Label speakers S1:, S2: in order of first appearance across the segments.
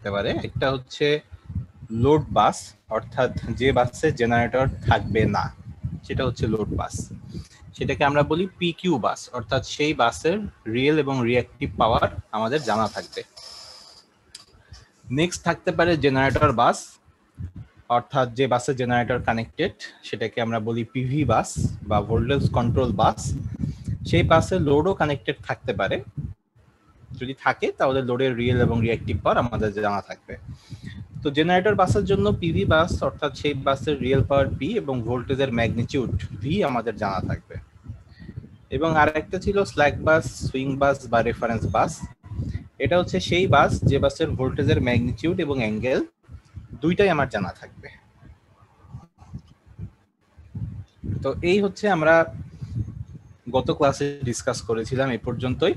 S1: থাকতে পারে। একটা হচ্ছে লোড বাস, অর্থাৎ যে বাসে জেনারেটর থাকবে না, সেটা হচ্ছে লোড বাস। সেটাকে আমরা বলি পিকিউ বাস, অর্থাৎ সেই বাসের রিয়েল এবং রিঅ্যাক্টিভ পাওয়ার আমাদের জানা থাকবে। নেক্সট থাকতে পারে জেনারেটর বাস, অর্থাৎ যে বাসে জেনারেটর কানেক্টেড সেটাকে আমরা বলি পিভি বাস বা ভোল্টেজ কন্ট্রোল বাস। সেই বাসে লোডও কানেক্টেড থাকতে পারে, যদি থাকে তাহলে লোডের রিয়েল এবং রিঅ্যাক্টিভ পাওয়ার আমাদের জানা থাকবে। তো জেনারেটর বাসের জন্য পিভি বাস, অর্থাৎ সেই বাসের রিয়েল পাওয়ার পি এবং ভোল্টেজের ম্যাগনিটিউড ভি আমাদের জানা থাকবে। এবং আরেকটা ছিল স্ল্যাক বাস, সুইং বাস বা রেফারেন্স বাস। এটা হচ্ছে সেই বাস যে বাসের ভোল্টেজের ম্যাগনিটিউড এবং অ্যাঙ্গেল দুইটাই আমার জানা থাকবে। তো এই হচ্ছে আমরা গত ক্লাসে ডিসকাস করেছিলাম এই পর্যন্তই।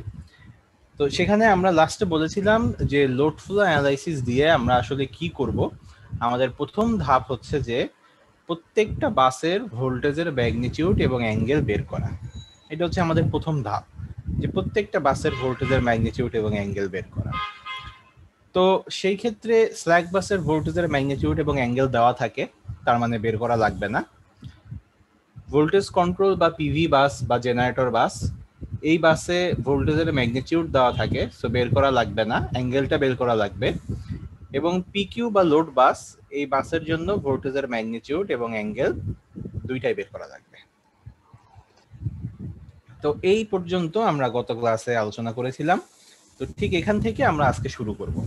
S1: তো সেখানে আমরা লাস্টে বলেছিলাম যে লোড ফ্লো অ্যানালাইসিস দিয়ে আমরা আসলে কি করব। আমাদের প্রথম ধাপ হচ্ছে যে প্রত্যেকটা বাসের ভোল্টেজের ম্যাগনিটিউড এবং অ্যাঙ্গেল বের করা। এটা হচ্ছে আমাদের প্রথম ধাপ, যে প্রত্যেকটা বাসের ভোল্টেজের ম্যাগনিটিউড এবং অ্যাঙ্গেল বের করা। তো সেই ক্ষেত্রে স্ল্যাক বাসের ভোল্টেজের ম্যাগনিটিউড এবং অ্যাঙ্গেল দেওয়া থাকে, তার মানে বের করা লাগবে না। ভোল্টেজ কন্ট্রোল বা পিভি বাস বা জেনারেটর বাস, এই বাসে ভোল্টেজের ম্যাগনিটিউড দেওয়া থাকে, সো বের করা লাগবে না, অ্যাঙ্গেলটা বের করা লাগবে। এবং পিকিউ বা লোড বাস, এই বাসের জন্য ভোল্টেজের ম্যাগনিটিউড এবং অ্যাঙ্গেল দুইটাই বের করা লাগবে। তো এই পর্যন্ত আমরা গত ক্লাসে আলোচনা করেছিলাম। তো ঠিক এখান থেকে আমরা আজকে শুরু করব।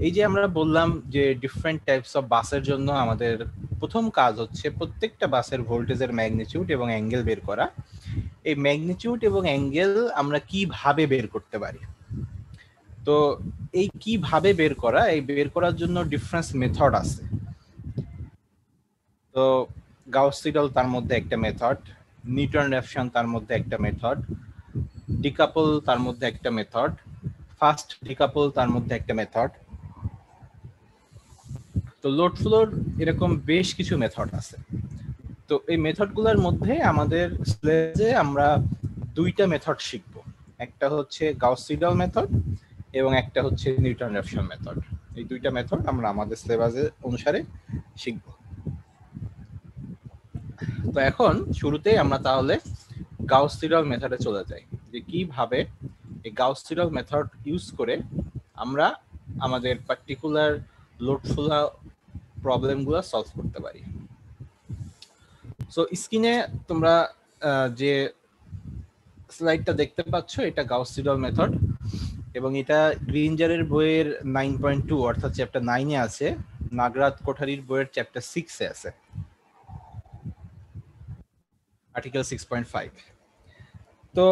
S1: এই যে আমরা বললাম যে ডিফারেন্ট টাইপস অফ বাসের জন্য আমাদের প্রথম কাজ হচ্ছে প্রত্যেকটা বাসের ভোল্টেজের ম্যাগনিটিউড এবং অ্যাঙ্গেল বের করা। এই ম্যাগনিটিউড এবং অ্যাঙ্গেল আমরা কিভাবে বের করতে পারি? তো এই কিভাবে বের করা, এই বের করার জন্য ডিফারেন্ট মেথড আছে। তো গাউস সিডল তার মধ্যে একটা মেথড, নিউটন রেফসন তার মধ্যে একটা মেথড, ডিকাপল তার মধ্যে একটা মেথড, ফাস্ট ডিকাপল তার মধ্যে একটা মেথড। তো লোড ফ্লোর এরকম বেশ কিছু মেথড আছে। তো এই মেথডগুলোর মধ্যে আমাদের সিলেবাসে আমরা দুইটা মেথড শিখব, একটা হচ্ছে গাউস সিডল মেথড এবং একটা হচ্ছে নিউটন রেফসন মেথড। এই দুইটা মেথড আমরা আমাদের সিলেবাসে অনুসারে শিখব। তো এখন শুরুতেই আমরা তাহলে গাউস সিডল মেথডে চলে যাই, যে কিভাবে এই গাউস সিডল মেথড ইউজ করে আমরা আমাদের পার্টিকুলার লোড ফ্লো প্রবলেমগুলো সলভ করতে পারি। সো স্ক্রিনে তোমরা যে স্লাইডটা দেখতে পাচ্ছ, এটা গাউস সিডল মেথড এবং এটা গ্রিনজারের বইয়ের 9.2 অর্থাৎ চ্যাপ্টার 9 এ আছে, নাগরাত কোঠারির বইয়ের চ্যাপ্টার 6 এ আছে, আর্টিকেল 6.5। তো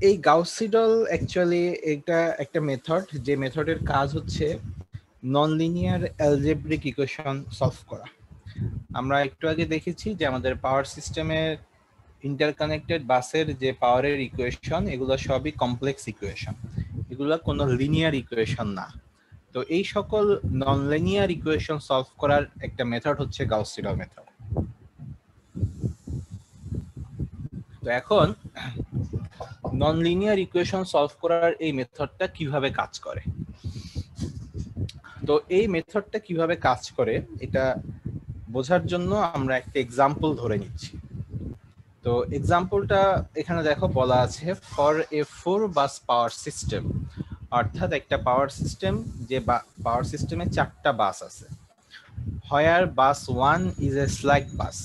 S1: এই গাউস সিডল অ্যাকচুয়ালি এটা একটা মেথড, যে মেথডের কাজ হচ্ছে non linear algebraic equation solve করা। আমরা একটু আগে দেখেছি যে আমাদের পাওয়ার সিস্টেমের ইন্টারকানেক্টেড বাসের যে পাওয়ারের ইকুয়েশন, এগুলো সবই কমপ্লেক্স ইকুয়েশন, এগুলো কোনো লিনিয়ার ইকুয়েশন না। তো এই সকল নন লিনিয়ার ইকুয়েশন সলভ করার একটা মেথড হচ্ছে গাউস সিডল মেথড। তো এখন নন লিনিয়ার ইকুয়েশন সলভ করার এই মেথডটা কিভাবে কাজ করে, তো এই মেথডটা কিভাবে কাজ করে এটা বোঝার জন্য আমরা একটা এক্সাম্পল ধরে নিচ্ছি। তো এক্সাম্পলটা এখানে দেখো বলা আছে, for a 4 bus power system, অর্থাৎ একটা পাওয়ার সিস্টেম, যে পাওয়ার সিস্টেমে 4টা বাস আছে, হোয়ার বাস 1 ইজ এ স্ল্যাক বাস,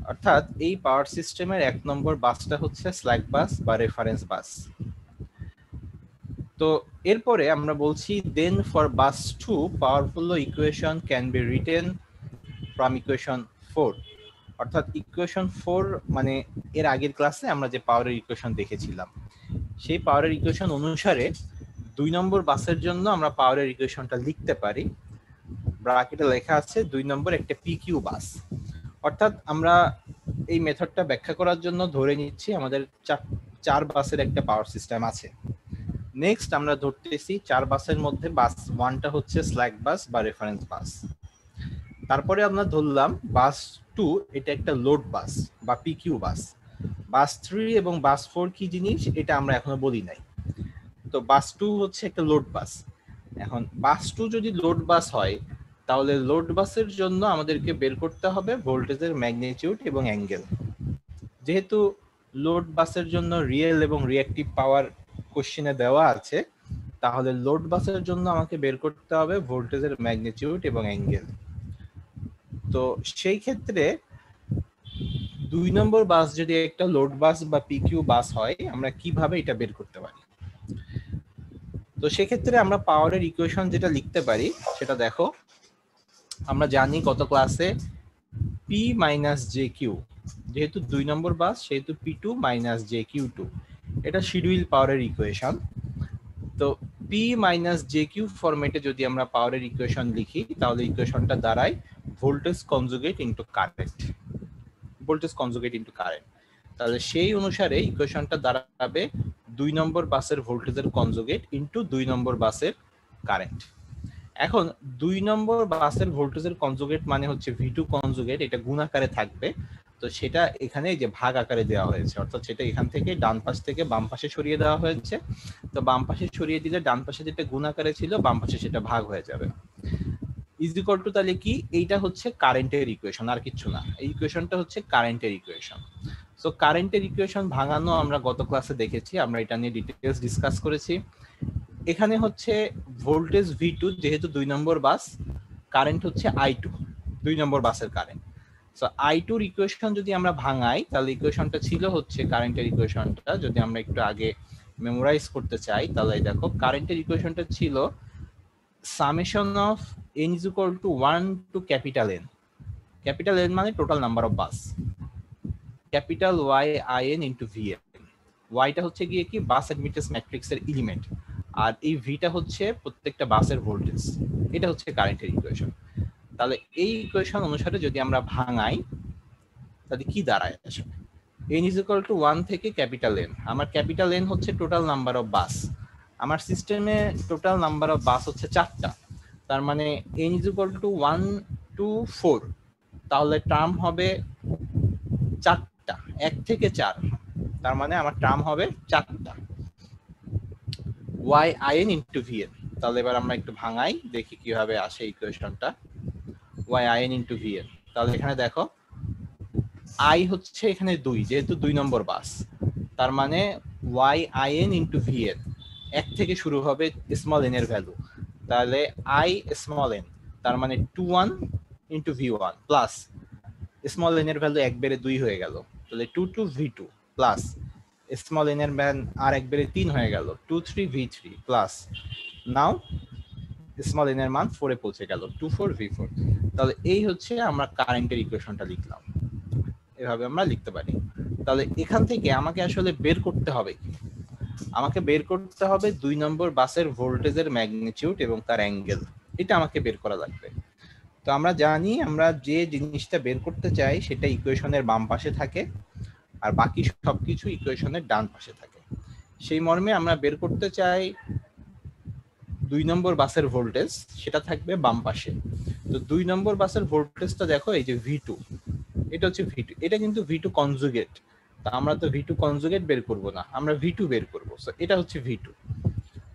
S1: অর্থাৎ এই পাওয়ার সিস্টেমের 1 নম্বর বাসটা হচ্ছে স্ল্যাক বাস বা রেফারেন্স বাস। তো এরপরে আমরা বলছি then for bus 2 power flow equation can be written from equation 4, অর্থাৎ ইকুয়েশন 4 মানে এর আগের ক্লাসে আমরা যে পাওয়ারের ইকুয়েশন দেখেছিলাম, সেই পাওয়ারের ইকুয়েশন অনুসারে 2 নম্বর বাসের জন্য আমরা পাওয়ারের ইকুয়েশনটা লিখতে পারি, ব্র্যাকেটে লেখা আছে 2 নম্বর একটা পিকিউ বাস। অর্থাৎ আমরা এই মেথডটা ব্যাখ্যা করার জন্য ধরে নিচ্ছি আমাদের 4 বাসের একটা পাওয়ার সিস্টেম আছে। নেক্সট আমরা ধরতেছি 4 বাসের মধ্যে বাস 1টা হচ্ছে স্ল্যাক বাস বা রেফারেন্স বাস। তারপরে আমরা ধরলাম বাস 2 এটা একটা লোড বাস বা পিকিউ বাস। বাস 3 এবং বাস 4 কি জিনিস এটা আমরা এখনো বলি নাই। তো বাস 2 হচ্ছে একটা লোড বাস। এখন বাস 2 যদি লোড বাস হয় তাহলে লোড বাসের জন্য আমাদেরকে বের করতে হবে ভোল্টেজের ম্যাগনিটিউড এবং অ্যাঙ্গেল। যেহেতু লোড বাসের জন্য রিয়েল এবং রিঅ্যাক্টিভ পাওয়ার কোশ্চেনে দেওয়া আছে, তাহলে লোড বাসের জন্য আমাকে বের করতে হবে ভোল্টেজের ম্যাগনিটিউড এবং অ্যাঙ্গেল। তো সেই ক্ষেত্রে 2 নম্বর বাস যদি একটা লোড বাস বা পিকিউ বাস হয়, আমরা কিভাবে এটা বের করতে পারি? তো সেক্ষেত্রে আমরা পাওয়ারের ইকুয়েশন যেটা লিখতে পারি সেটা দেখো, আমরা জানি গত ক্লাসে পি মাইনাস জে কিউ, যেহেতু 2 নম্বর বাস সেহেতু P2 minus J Q two, এটা শিডিউল পাওয়ারের ইকুয়েশন। তো পি মাইনাস জে কিউ ফরম্যাটে যদি আমরা পাওয়ারের ইকুয়েশন লিখি তাহলে ইকুয়েশনটা দাঁড়ায় voltage conjugate into current, voltage conjugate into current. তাহলে সেই অনুসারে ইকুয়েশনটা দাঁড়াবে 2 নম্বর বাসের ভোল্টেজের কনজুগেট ইনটু 2 নম্বর বাসের কারেন্ট। এখন 2 নম্বর বাসের ভোল্টেজের কনজুগেট মানে হচ্ছে V2 কনজুগেট, এটা গুণ আকারে থাকবে। তো সেটা এখানে যে ভাগ আকারে দেওয়া হয়েছে, অর্থাৎ সেটা এখান থেকে ডান পাশ থেকে বাম পাশে সরিয়ে দেওয়া হয়েছে। তো বাম পাশে সরিয়ে দিলে ডান পাশে যেটা গুণ আকারে ছিল বাম পাশে সেটা ভাগ হয়ে যাবে। ইজ ইকুয়াল টু, তাহলে কি এইটা হচ্ছে কারেন্টের ইকুয়েশন, আর কিছু না। এই ইকুয়েশনটা হচ্ছে কারেন্টের ইকুয়েশন। সো কারেন্টের ইকুয়েশন ভাঙানো আমরা গত ক্লাসে দেখেছি, আমরা এটা নিয়ে ডিটেইলস ডিসকাস করেছি। এখানে হচ্ছে ভোল্টেজ V2 যেহেতু 2 নম্বর বাস, কারেন্ট হচ্ছে I2 2 নম্বর বাসের কারেন্ট। সো I2 এর ইকুয়েশন যদি আমরা ভাঙাই তাহলে ইকুয়েশনটা ছিল হচ্ছে কারেন্টের ইকুয়েশনটা, যদি আমরা একটু আগে মেমোরাইজ করতে চাই তাহলে দেখো কারেন্টের ইকুয়েশনটা ছিল summation of n is equal to 1 to capital N, capital N মানে total number of bus, capital YIN into VN। ওয়াইটা হচ্ছে গিয়ে কি বাস অ্যাডমিটেন্স ম্যাট্রিক্সের এলিমেন্ট, আর এই ভিটা হচ্ছে প্রত্যেকটা বাসের ভোল্টেজ। এটা হচ্ছে কারেন্টের ইকুয়েশন। তাহলে এই ইকুয়েশন অনুসারে যদি আমরা ভাঙাই তাহলে কি দাঁড়ায় আসলে n is equal to 1 থেকে ক্যাপিটাল N, আমার ক্যাপিটাল N হচ্ছে টোটাল নাম্বার অফ বাস, আমার সিস্টেমে টোটাল নাম্বার অফ বাস হচ্ছে 4টা, তার মানে n is equal to 1 to 4, তাহলে টার্ম হবে 4টা, 1 থেকে 4, তার মানে আমার টার্ম হবে 4টা YIN into VN। তাহলে এবার আমরা একটু ভাঙাই দেখি কিভাবে আসে ইকুয়েশনটা YIN into VN। তাহলে এখানে দেখো I হচ্ছে এখানে 2, যেহেতু 2 নম্বর বাস, তার মানে YIN into VN 1 থেকে শুরু হবে স্মল n এর ভ্যালু, তাহলে I স্মল n, তার মানে 21 into V1 plus small n এর ভ্যালু 1 বেড়ে 2 হয়ে গেল, তাহলে 22 V2 প্লাস স্মল n এর মান আর 1 বেড়ে 3 হয়ে গেল 23 V3 প্লাস নাও স্মল n এর মান 4 এ পৌঁছে গেল 24 V4। তাহলে এই হচ্ছে আমরা কারেন্টের ইকুয়েশনটা লিখলাম, এভাবে আমরা লিখতে পারি। তাহলে এখান থেকে আমাকে আসলে বের করতে হবে কি, আমাকে বের করতে হবে 2 নম্বর বাসের ভোল্টেজের ম্যাগনিটিউড এবং তার অ্যাঙ্গেল, এটা আমাকে বের করা লাগবে। তো আমরা জানি আমরা যে জিনিসটা বের করতে চাই সেটা ইকুয়েশনের বাম পাশে থাকে আর বাকি সবকিছু ইকুয়েশনের ডান পাশে থাকে। সেই মর্মে আমরা বের করতে চাই 2 নম্বর বাসের ভোল্টেজ, সেটা থাকবে বাম পাশে। তো 2 নম্বর বাসের ভোল্টেজটা দেখো এই যে V2, এটা হচ্ছে V2, এটা কিন্তু V2 কনজুগেট, তা আমরা তো V2 কনজুগেট বের করব না, আমরা V2 বের করব। সো এটা হচ্ছে V2।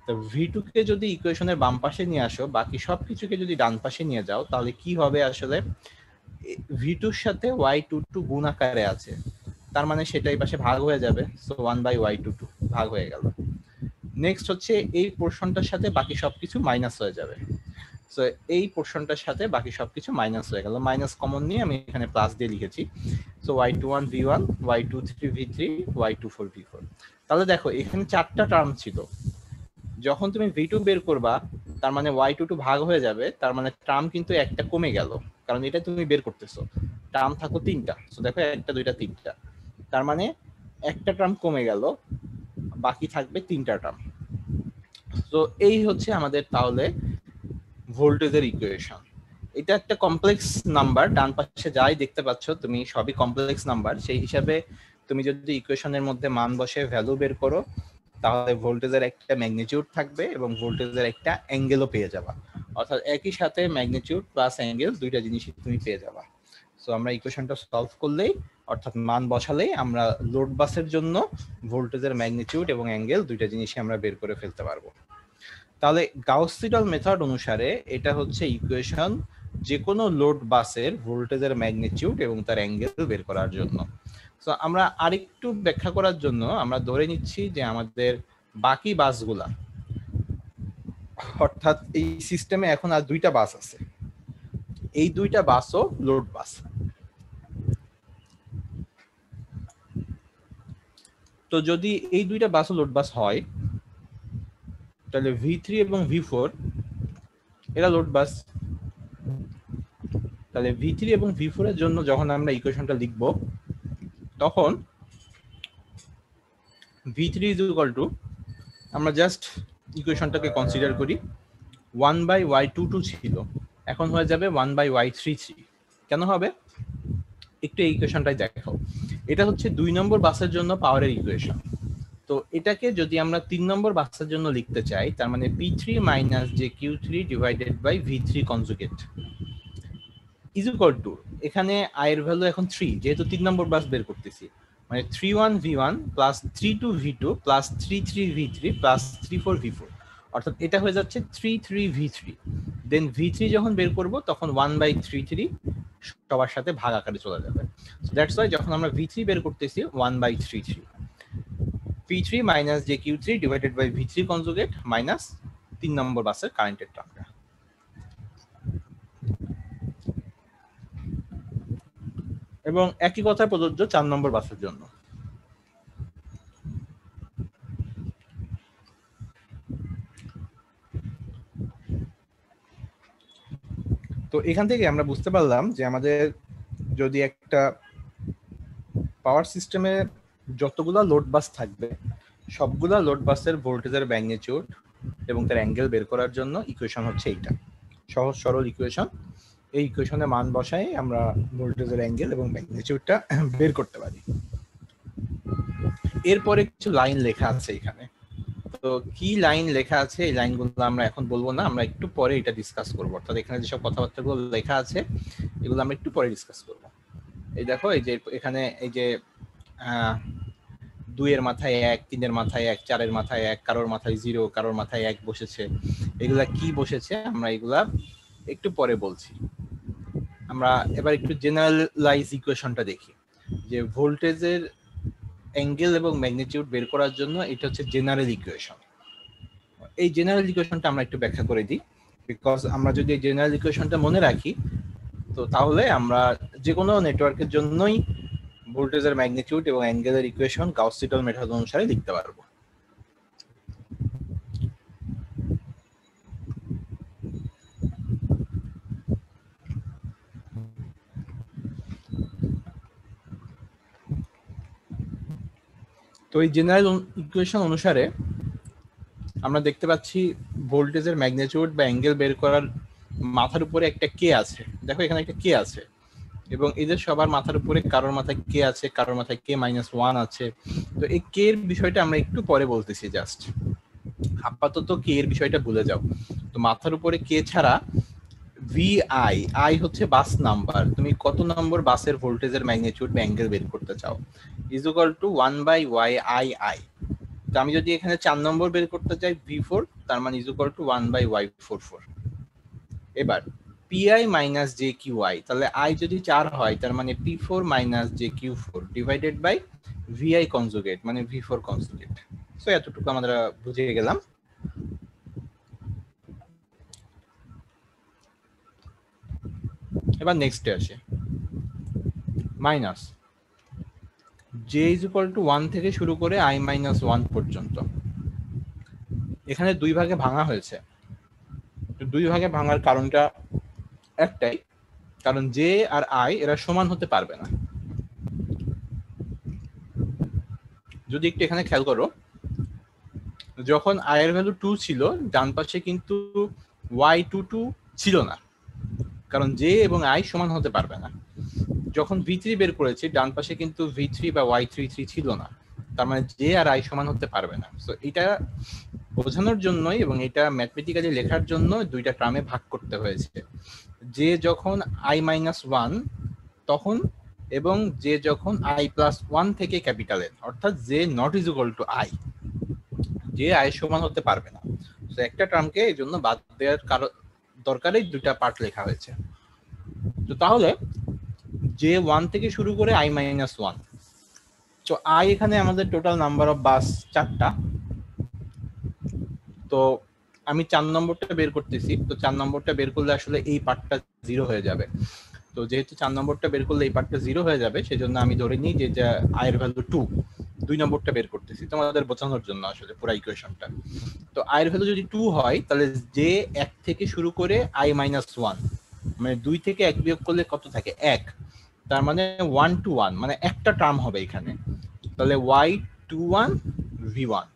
S1: তো V2 কে যদি ইকুয়েশনের বাম পাশে নিয়ে আসো, বাকি সবকিছুকে যদি ডান পাশে নিয়ে যাও, তাহলে কি হবে আসলে V2 এর সাথে Y22 গুণ আকারে আছে, তার মানে সেটা এই পাশে ভাগ হয়ে যাবে। সো 1/Y22 ভাগ হয়ে গেল। নেক্সট হচ্ছে এই পোরশনটার সাথে বাকি সবকিছু মাইনাস হয়ে যাবে। সো এই পোরশনটার সাথে বাকি সবকিছু মাইনাস হয়ে গেল, মাইনাস কমন নিয়ে আমি এখানে প্লাস দিয়ে লিখেছি। So Y21 V1, Y23 V3, Y24 V4। তাহলে দেখো এখানে 4টা টার্ম ছিল, যখন তুমি V2 বের করবা তার মানে Y22 ভাগ হয়ে যাবে, তার মানে টার্ম কিন্তু একটা কমে গেল, কারণ এটা তুমি বের করতেছো, টার্ম থাকো 3টা। সো দেখো 1 2 3টা, তার মানে একটা টার্ম কমে গেল, বাকি থাকবে 3টা টার্ম। তো এই হচ্ছে আমাদের তাহলে ভোল্টেজের ইকুয়েশন। এটা একটা কমপ্লেক্স নাম্বার, ডান পাশে যাই দেখতে পাচ্ছ তুমি সবই কমপ্লেক্স নাম্বার, সেই হিসাবে তুমি যদি ইকুয়েশনের মধ্যে মান বসে ভ্যালু বের করো তাহলে ভোল্টেজের একটা ম্যাগনিটিউড থাকবে এবং ভোল্টেজের একটা অ্যাঙ্গেলও পেয়ে যাবা, অর্থাৎ একই সাথে ম্যাগনিটিউড প্লাস অ্যাঙ্গেল দুইটা জিনিসই তুমি পেয়ে যাবা। সো আমরা ইকুয়েশনটা সলভ করলেই, অর্থাৎ মান বসালেই আমরা লোড বাসের জন্য ভোল্টেজের ম্যাগনিটিউড এবং অ্যাঙ্গেল দুইটা জিনিসই আমরা বের করে ফেলতে পারবো। তাহলে গাউস সিডল মেথড অনুসারে এটা হচ্ছে ইকুয়েশন যে কোনো লোড বাসের ভোল্টেজের ম্যাগনিটিউড এবং তার অ্যাঙ্গেল বের করার জন্য। তো আমরা আরেকটু ব্যাখ্যা করার জন্য আমরা ধরে নিচ্ছি যে আমাদের বাকি বাসগুলা, অর্থাৎ এই সিস্টেমে এখন আর দুইটা বাস আছে, এই দুইটা বাসও লোড বাস। তো যদি এই দুইটা বাসও লোড বাস হয় তাহলে V3 এবং V4 এরা লোড বাস। তাহলে V3 এবং V4 এর জন্য যখন আমরা ইকুয়েশনটা লিখব তখন V3 ইজ ইকুয়াল টু, আমরা জাস্ট ইকুয়েশনটাকে কনসিডার করি, 1/y22 ছিল, এখন হয়ে যাবে 1/y33। কেন হবে একটু এই ইকুয়েশনটাই দেখো। এটা হচ্ছে 2 নম্বর বাসের জন্য পাওয়ারের ইকুয়েশন। তো এটাকে যদি আমরা 3 নম্বর বাসের জন্য লিখতে চাই, তার মানে P3 minus jQ3 divided by V3 conjugate is equal to, এখানে I এর ভ্যালু এখন 3, যেহেতু 3 নম্বর বাস বের করতেছি, মানে 31V1 plus 32V2 plus 33V3 plus 34V4, অর্থাৎ এটা হয়ে যাচ্ছে 33V3। দেন V3 যখন বের করব তখন 1/33 সবার সাথে ভাগ আকারে চলে যাবে। সো দ্যাটস ওয়াই যখন আমরা V3 বের করতেছি 1/33, P3 minus jQ3 divided by V3 conjugate minus 3 number বাসের কারেন্টের টার্মটা। এবং একই কথা প্রযোজ্য 4 নম্বর বাসের জন্য। তো এখান থেকে আমরা বুঝতে পারলাম যে আমাদের যদি একটা পাওয়ার সিস্টেমে যতগুলা লোড বাস থাকবে সবগুলা লোড বাসের ভোল্টেজের ম্যাগনিটিউড এবং তার অ্যাঙ্গেল বের করার জন্য ইকুয়েশন হচ্ছে এইটা, সহজ সরল ইকুয়েশন। এই ইকুয়েশনে মান বসাই আমরা ভোল্টেজের অ্যাঙ্গেল এবং ম্যাগনিটিউডটা বের করতে পারি। এরপরে কিছু লাইন লেখা আছে এখানে, তো কি লাইন লেখা আছে এই লাইনগুলো আমরা এখন বলবো না, আমরা একটু পরে এটা ডিসকাস করবো। অর্থাৎ এখানে যেসব কথাবার্তাগুলো লেখা আছে এগুলো আমরা একটু পরে ডিসকাস করবো। এই দেখো, এই যে এখানে এই যে 2 এর মাথায় 1, 3 এর মাথায় 1, 4 এর মাথায় 1, কারোর মাথায় 0, কারোর মাথায় 1 বসেছে। এগুলা কি বসেছে আমরা এগুলা একটু পরে বলছি। আমরা এবার একটু জেনারেলাইজ ইকুয়েশনটা দেখি, যে ভোল্টেজের অ্যাঙ্গেল এবং ম্যাগনিটিউড বের করার জন্য এটা হচ্ছে জেনারেল ইকুয়েশন। এই জেনারেল ইকুয়েশনটা আমরা একটু ব্যাখ্যা করে দিই, বিকজ আমরা যদি এই জেনারেল ইকুয়েশনটা মনে রাখি তো তাহলে আমরা যে কোনো নেটওয়ার্কের জন্যই ভোল্টেজের ম্যাগনিটিউড এবং অ্যাঙ্গেলের ইকুয়েশন গাউস সিডল মেথড অনুসারে লিখতে পারবো। তো এই জেনারেল ইকুয়েশন অনুসারে আমরা দেখতে পাচ্ছি ভোল্টেজের ম্যাগনিটিউড বা অ্যাঙ্গেল বের করার মাথার উপরে একটা কে আছে। দেখো এখানে একটা কে আছে এবং এদের সবার মাথার উপরে কারোর মাথায় কে আছে, কারোর মাথায় কে -1 আছে। তো এই কে এর বিষয়টা আমরা একটু পরে বলতেছি, জাস্ট আপাতত কে এর বিষয়টা ভুলে যাও। তো মাথার উপরে কে ছাড়া VI, আই হচ্ছে বাস নাম্বার, তুমি কত নম্বর বাসের ভোল্টেজের ম্যাগনিটিউড বা অ্যাঙ্গেল বের করতে চাও, ইজ ইকুয়াল টু 1/YII। তো আমি যদি এখানে 4 নম্বর বের করতে চাই V4, তার মানে ইজ ইকুয়াল টু 1/Y44। এবার PI মাইনাস JQI, তাহলে I যদি 4 হয় তার মানে P4 minus JQ4 divided by VI conjugate মানে V4 কনজুগেট। সো এতটুকু আমরা বুঝে গেলাম। এবার নেক্সটে আসে minus J is equal two 1 থেকে শুরু করে I-1 পর্যন্ত। এখানে 2 ভাগে ভাঙা হয়েছে। 2 ভাগে ভাঙার কারণটা একটাই, কারণ J আর I এরা সমান হতে পারবে না। যদি একটু এখানে খেয়াল করো, যখন I এর ভ্যালু 2 ছিল ডান পাশে কিন্তু Y22 ছিল না, কারণ J এবং I সমান হতে পারবে না। যখন V3 বের করেছি ডান পাশে কিন্তু V3 বা Y33 ছিল না, তার মানে J আর I সমান হতে পারবে না। সো এটা বোঝানোর জন্যই এবং এটা ম্যাথমেটিক্যালি লেখার জন্য দুইটা টার্মে ভাগ করতে হয়েছে। J যখন I-1 তখন এবং J যখন I+1 থেকে ক্যাপিটাল N, অর্থাৎ J not is equal two I, J I সমান হতে পারবে না। তো একটা টার্মকে এই জন্য বাদ দেওয়ার কারণ দরকারে দুইটা পার্ট লেখা হয়েছে। তো তাহলে J1 থেকে শুরু করে I-1, তো I এখানে আমাদের টোটাল নাম্বার অফ বাস 4টা। তো আমি 4 নম্বরটা বের করতেছি। তো 4 নম্বরটা বের করলে আসলে এই পার্টটা 0 হয়ে যাবে। তো যেহেতু 4 নম্বরটা বের করলে এই পার্টটা 0 হয়ে যাবে, সেজন্য আমি ধরে নিই যে I এর ভ্যালু 2, 2 নম্বরটা বের করতেছি তোমাদের বোঝানোর জন্য আসলে পুরো ইকুয়েশনটা। তো I এর ভ্যালু যদি 2 হয় তাহলে J 1 থেকে শুরু করে I-1, মানে 2 থেকে 1 বিয়োগ করলে কত থাকে 1, তার মানে 1 to 1, মানে একটা টার্ম হবে এখানে। তাহলে Y21 V1।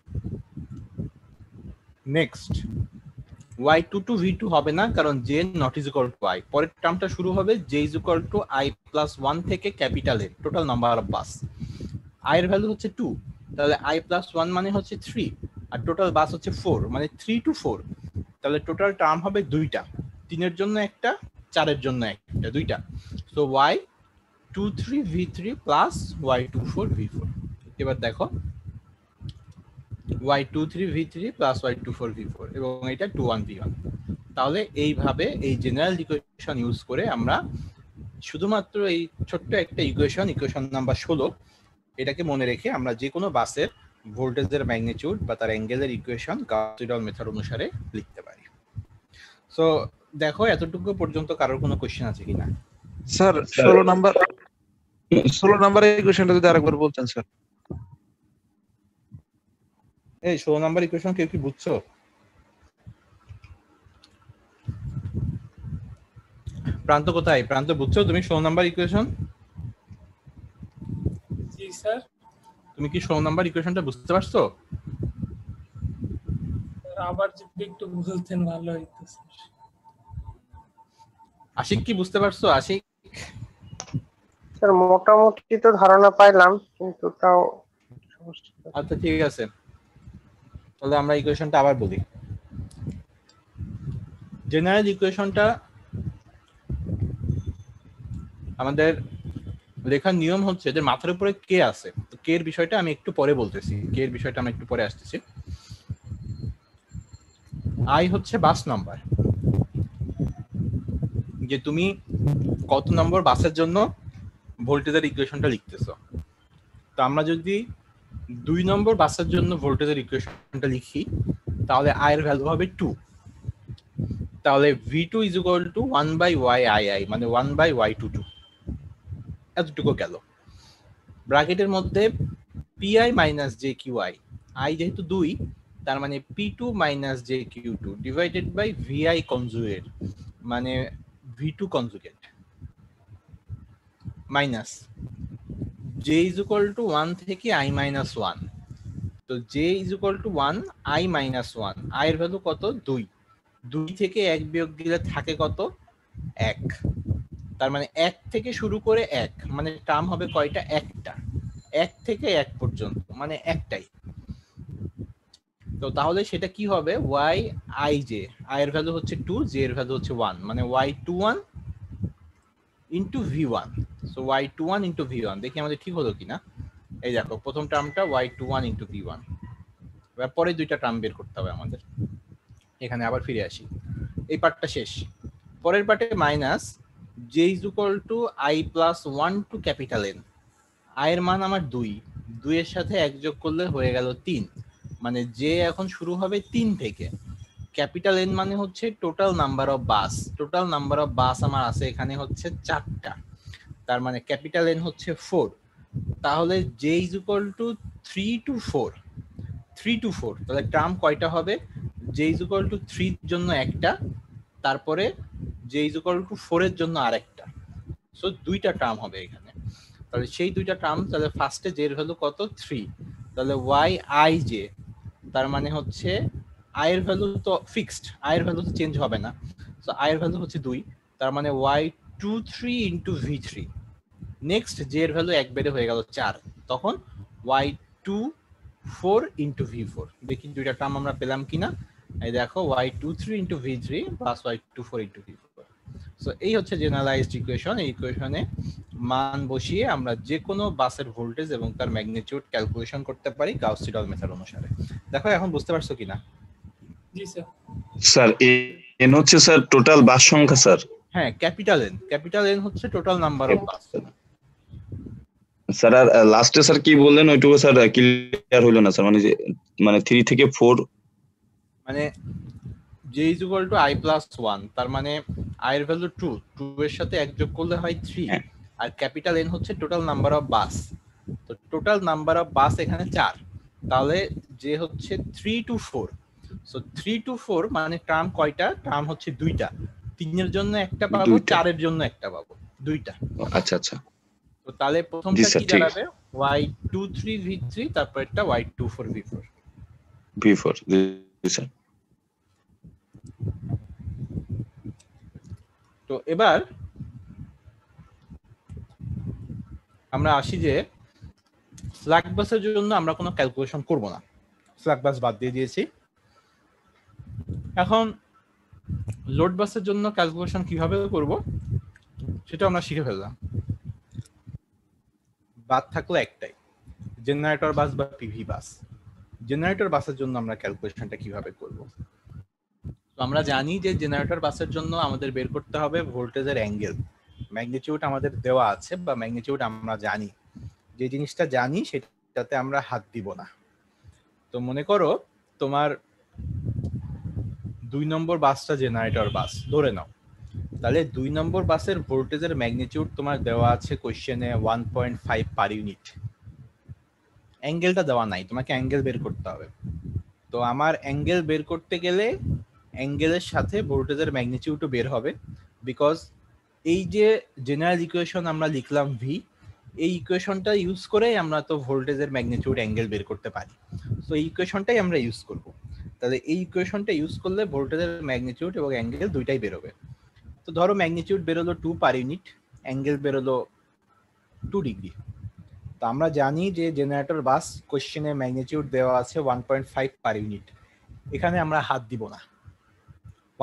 S1: Next Y22 V2 হবে না, কারণ J not is equal to I। পরের টার্মটা শুরু হবে J is equal to I+1 থেকে capital N, total number of bus. I এর ভ্যালু হচ্ছে 2, তাহলে I+1 মানে হচ্ছে 3, আর টোটাল বাস হচ্ছে 4, মানে 3 to 4। তাহলে টোটাল টার্ম হবে দুইটা, 3 এর জন্য একটা, 4 এর জন্য একটা, দুইটা। So Y23 V3 plus Y24 V4। এবার দেখো Y23 V3 plus Y24 V4 এবং এটা 21 V1। তাহলে এইভাবে এই জেনারেল ইকুয়েশন ইউজ করে আমরা শুধুমাত্র এই ছোট্ট একটা ইকুয়েশন নাম্বার 16, এটাকে মনে রেখে আমরা যে কোনো বাসের ভোল্টেজের ম্যাগনিটিউড বা তার অ্যাঙ্গেলের ইকুয়েশন গাউস-সিডল মেথড অনুসারে লিখতে পারি। সো দেখো এতটুকু পর্যন্ত কারোর কোনো কোশ্চেন আছে কিনা?
S2: স্যার 16 নাম্বারের ইকুয়েশনটা যদি আরেকবার বলতেন স্যার।
S1: এই 16 নাম্বার ইকুয়েশন কেউ কি বুঝছো? প্রান্ত কোথায়? প্রান্ত বুঝছো তুমি 16 নাম্বার ইকুয়েশন?
S3: জি স্যার।
S1: তুমি কি 16 নাম্বার ইকুয়েশনটা বুঝতে পারছো?
S3: আবার যদি একটু বলতেন ভালো হতো স্যার।
S1: আশিক কি বুঝতে পারছো? আশিক
S4: স্যার মোটামুটি তো ধারণা পাইলাম, কিন্তু তাও
S1: আচ্ছা ঠিক আছে, তাহলে আমরা ইকুয়েশনটা আবার বলি। জেনারেল ইকুয়েশনটা আমাদের লেখার নিয়ম হচ্ছে যে মাথার উপরে কে আছে, তো কে এর বিষয়টা আমি একটু পরে বলতেছি, কে এর বিষয়টা আমি একটু পরে আসতেছি। আই হচ্ছে বাস নাম্বার, যে তুমি কত নম্বর বাসের জন্য ভোল্টেজের ইকুয়েশনটা লিখতেছো। তো আমরা যদি 2 নম্বর বাসের জন্য ভোল্টেজের ইকুয়েশনটা লিখি তাহলে I এর ভ্যালু হবে 2, তাহলে V2 is equal to 1/YII, মানে 1/Y22। এতটুকু গেল। ব্র্যাকেটের মধ্যে PI মাইনাস JQI, I যেহেতু 2, তার মানে P2 minus JQ2 divided by VI conjugate, মানে V2 conjugate, minus J is equal to 1 থেকে I-1। তো J is equal to 1, I-1, I এর ভ্যালু কত? 2, 2 থেকে 1 বিয়োগ দিলে থাকে কত? 1, তার মানে 1 থেকে শুরু করে 1, মানে টার্ম হবে কয়টা? একটা, 1 থেকে 1 পর্যন্ত, মানে একটাই। তো তাহলে সেটা কি হবে? YIJ, I এর ভ্যালু হচ্ছে 2, J এর ভ্যালু হচ্ছে 1, মানে Y21 into V1। So Y21 into V1, দেখি আমাদের ঠিক হলো কিনা। এই দেখো প্রথম টার্মটা Y21 ইন্টু V1, এবার পরে দুইটা টার্ম বের করতে হবে আমাদের। এখানে আবার ফিরে আসি, এই পার্টটা শেষ। পরের পার্টে minus J is equal to I+1 to capital N। I এর মান আমার 2, 2 এর সাথে 1 যোগ করলে হয়ে গেল 3, মানে J এখন শুরু হবে 3 থেকে। ক্যাপিটাল N মানে হচ্ছে total number of bus, total number of bus আমার আছে এখানে হচ্ছে 4টা, তার মানে ক্যাপিটাল N হচ্ছে 4। তাহলে J is equal to 3 to 4, 3 to 4, তাহলে টার্ম কয়টা হবে? J is equal to 3 এর জন্য একটা, তারপরে J is equal to 4 এর জন্য আরেকটা, সো দুইটা টার্ম হবে এখানে। তাহলে সেই দুইটা টার্ম, তাহলে ফার্স্টে J এর ভ্যালু কত? 3, তাহলে YIJ, তার মানে হচ্ছে I এর ভ্যালু তো ফিক্সড, I এর ভ্যালু তো চেঞ্জ হবে না, সো I এর ভ্যালু হচ্ছে 2, তার মানে Y23 into V3। Next J এর ভ্যালু 1 বেড়ে হয়ে গেল 4, তখন Y24 ইন্টু V4। দেখি দুইটা টার্ম আমরা পেলাম কিনা। এই দেখো Y23 into V3 plus Y24 into V4। So এই হচ্ছে জেনারেলাইজড ইকুয়েশন। এই ইকুয়েশনে মান বসিয়ে আমরা যে কোনো বাসের ভোল্টেজ এবং তার ম্যাগনিটিউড ক্যালকুলেশন করতে পারি গাউস-সিডল মেথড অনুসারে। দেখো এখন বুঝতে পারছো কিনা?
S3: জি স্যার।
S5: স্যার এন হচ্ছে স্যার টোটাল বাস সংখ্যা স্যার।
S1: হ্যাঁ, ক্যাপিটাল এন হচ্ছে total number of bus.
S5: Sir আর লাস্টে স্যার কি বললেন ওইটুকু স্যার ক্লিয়ার হইলো না স্যার, মানে যে মানে 3 থেকে 4
S1: মানে j = i+1, তার মানে i এর ভ্যালু 2, 2 এর সাথে 1 যোগ করলে হয় 3,
S5: হ্যাঁ।
S1: আর ক্যাপিটাল N হচ্ছে টোটাল নাম্বার অফ বাস। তো টোটাল নাম্বার অফ বাস এখানে 4, তাহলে j হচ্ছে 3 to 4। সো 3 to 4 মানে টার্ম কয়টা? টার্ম হচ্ছে দুইটা, 3 এর জন্য একটা পাবো, 4 এর জন্য একটা পাবো, দুইটা।
S5: আচ্ছা আচ্ছা।
S1: তো তাহলে প্রথমটা কি দাঁড়াবে? y23v3, তারপর একটা y24v4।
S5: v4 জি স্যার।
S1: তো এবার আমরা আসি যে স্ল্যাক বাসের জন্য আমরা কোনো ক্যালকুলেশন করব না, স্ল্যাক বাস বাদ দিয়ে দিয়েছি। এখন লোড বাসের জন্য ক্যালকুলেশন কিভাবে করব সেটা আমরা শিখে ফেললাম। বাদ থাকলো একটাই, জেনারেটর বাস বা পিভি বাস। জেনারেটর বাসের জন্য আমরা ক্যালকুলেশনটা কিভাবে করব? তো আমরা জানি যে জেনারেটর বাসের জন্য আমাদের বের করতে হবে ভোল্টেজের অ্যাঙ্গেল। ম্যাগনিটিউড আমাদের দেওয়া আছে, বা ম্যাগনিটিউড আমরা জানি, যে জিনিসটা জানি সেটাতে আমরা হাত দিব না। তো মনে করো তোমার 2 নম্বর বাসটা জেনারেটর বাস ধরে নাও, তাহলে 2 নম্বর বাসের ভোল্টেজের ম্যাগনিটিউড তোমার দেওয়া আছে কোশ্চেনে 1.5 পার ইউনিট। অ্যাঙ্গেলটা দেওয়া নাই, তোমাকে অ্যাঙ্গেল বের করতে হবে। তো আমার অ্যাঙ্গেল বের করতে গেলে অ্যাঙ্গেলের সাথে ভোল্টেজের ম্যাগনিটিউডও বের হবে, বিকজ এই যে জেনারেল ইকুয়েশন আমরা লিখলাম ভি, এই ইকুয়েশনটা ইউজ করে আমরা তো ভোল্টেজের ম্যাগনিটিউড অ্যাঙ্গেল বের করতে পারি। সো এই ইকুয়েশনটাই আমরা ইউজ করব। তাহলে এই ইকুয়েশনটা ইউজ করলে ভোল্টেজের ম্যাগনিটিউড এবং অ্যাঙ্গেল দুইটাই বেরোবে। তো ধরো ম্যাগনিটিউড বেরোলো 2 পার ইউনিট, অ্যাঙ্গেল বেরোলো 2 ডিগ্রি। তো আমরা জানি যে জেনারেটর বাস কোশ্চেনে ম্যাগনিটিউড দেওয়া আছে 1.5 পার ইউনিট, এখানে আমরা হাত দিব না,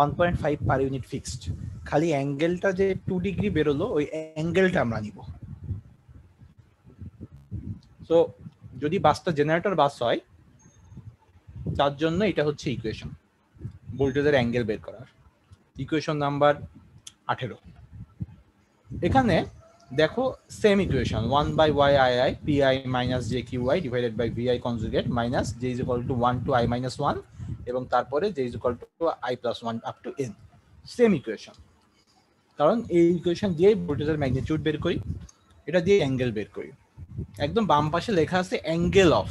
S1: 1.5 পার ইউনিট ফিক্সড। খালি অ্যাঙ্গেলটা যে 2 ডিগ্রি বেরোলো ওই অ্যাঙ্গেলটা আমরা নিব। সো যদি বাসটা জেনারেটর বাস হয় তার জন্য এটা হচ্ছে ইকুয়েশন ভোল্টেজের অ্যাঙ্গেল বের করার, ইকুয়েশন নাম্বার 18। এখানে দেখো same equation 1/yi pi minus jqi divided by vi conjugate minus j is equal to 1 to i minus 1 এবং তারপরে j is equal to i plus 1 up to n। Same equation, কারণ এই equation দিয়ে ভোল্টেজের magnitude বের করি, এটা দিয়ে অ্যাঙ্গেল বের করি। একদম বাম পাশে লেখা আছে অ্যাঙ্গেল অফ,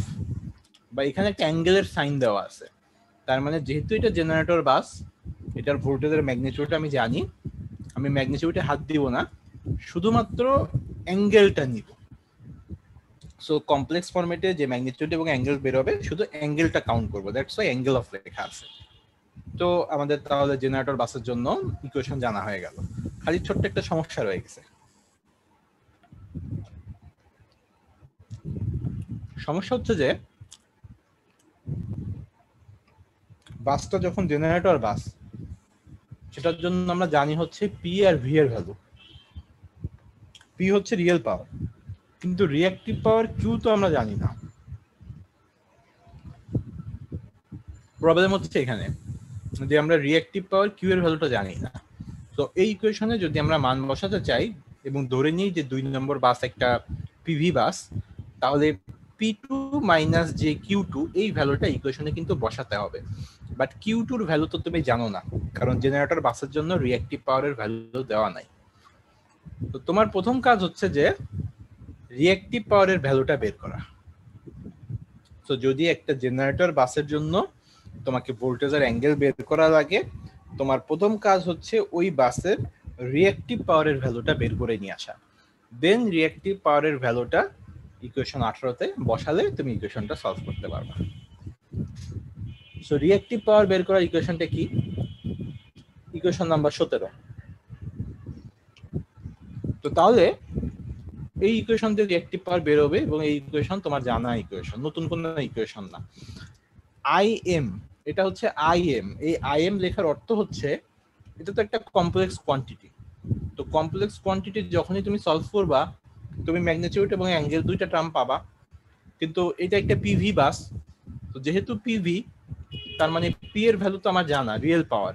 S1: বা এখানে একটা অ্যাঙ্গেলের সাইন দেওয়া আছে। তার মানে যেহেতু এটা জেনারেটর বাস, এটার ভোল্টেজের ম্যাগনিটিউড আমি জানি, আমি ম্যাগনিটিউডে হাত দিব না, শুধুমাত্র অ্যাঙ্গেলটা নিব। সো কমপ্লেক্স ফরম্যাটে যে ম্যাগনিটিউড এবং অ্যাঙ্গেল বের হবে শুধু অ্যাঙ্গেলটা কাউন্ট করবো, দ্যাটস ওয়াই অ্যাঙ্গেল অফ লেখা আছে। তো আমাদের তাহলে জেনারেটর বাসের জন্য ইকুয়েশন জানা হয়ে গেল। খালি ছোট্ট একটা সমস্যা রয়ে গেছে। সমস্যা হচ্ছে যে বাসটা যখন জেনারেটর বাস, সেটার জন্য আমরা জানি হচ্ছে পি আর ভি এর ভ্যালু। পি হচ্ছে রিয়েল পাওয়ার, কিন্তু রিঅ্যাক্টিভ পাওয়ার কিউ তো আমরা জানি না। প্রবলেম হচ্ছে এখানে যে আমরা রিঅ্যাক্টিভ পাওয়ার কিউ এর ভ্যালুটা জানি না। তো এই ইকুয়েশনে যদি আমরা মান বসাতে চাই এবং ধরে নিই যে 2 নম্বর বাস একটা পিভি বাস, তাহলে P2 মাইনাস যে Q2 এই ভ্যালুটা ইকুয়েশনে কিন্তু বসাতে হবে। বাট Q2 এর ভ্যালু তো তুমি জানো না, কারণ জেনারেটর বাসের জন্য রিঅ্যাক্টিভ পাওয়ারের ভ্যালু দেওয়া নাই। তো তোমার প্রথম কাজ হচ্ছে যে রিঅ্যাক্টিভ পাওয়ারের ভ্যালুটা বের করা। তো যদি একটা জেনারেটর বাসের জন্য তোমাকে ভোল্টেজের অ্যাঙ্গেল বের করা লাগে, তোমার প্রথম কাজ হচ্ছে ওই বাসের রিঅ্যাক্টিভ পাওয়ারের ভ্যালুটা বের করে নিয়ে আসা। দেন রিঅ্যাক্টিভ পাওয়ারের ভ্যালুটা ইকুয়েশন 18তে বসালে তুমি ইকুয়েশনটা সলভ করতে পারবা। সো রিঅ্যাক্টিভ পাওয়ার বের করার ইকুয়েশনটা কি? Equation number 17। তো তাহলে এই ইকুয়েশন দিয়ে রিঅ্যাক্টিভ পাওয়ার বের হবে, এবং এই ইকুয়েশন তোমার জানা ইকুয়েশন, নতুন কোনো ইকুয়েশন না। আইএম, এটা হচ্ছে আইএম। এই আইএম লেখার অর্থ হচ্ছে এটা তো একটা কমপ্লেক্স কোয়ান্টিটি। তো কমপ্লেক্স কোয়ান্টিটি যখনই তুমি সলভ করবা তুমি ম্যাগনিটিউড এবং অ্যাঙ্গেল দুইটা টার্ম পাবা, কিন্তু এটা একটা পিভি বাস। তো যেহেতু পিভি, তার মানে পি এর ভ্যালু তো আমার জানা, রিয়েল পাওয়ার।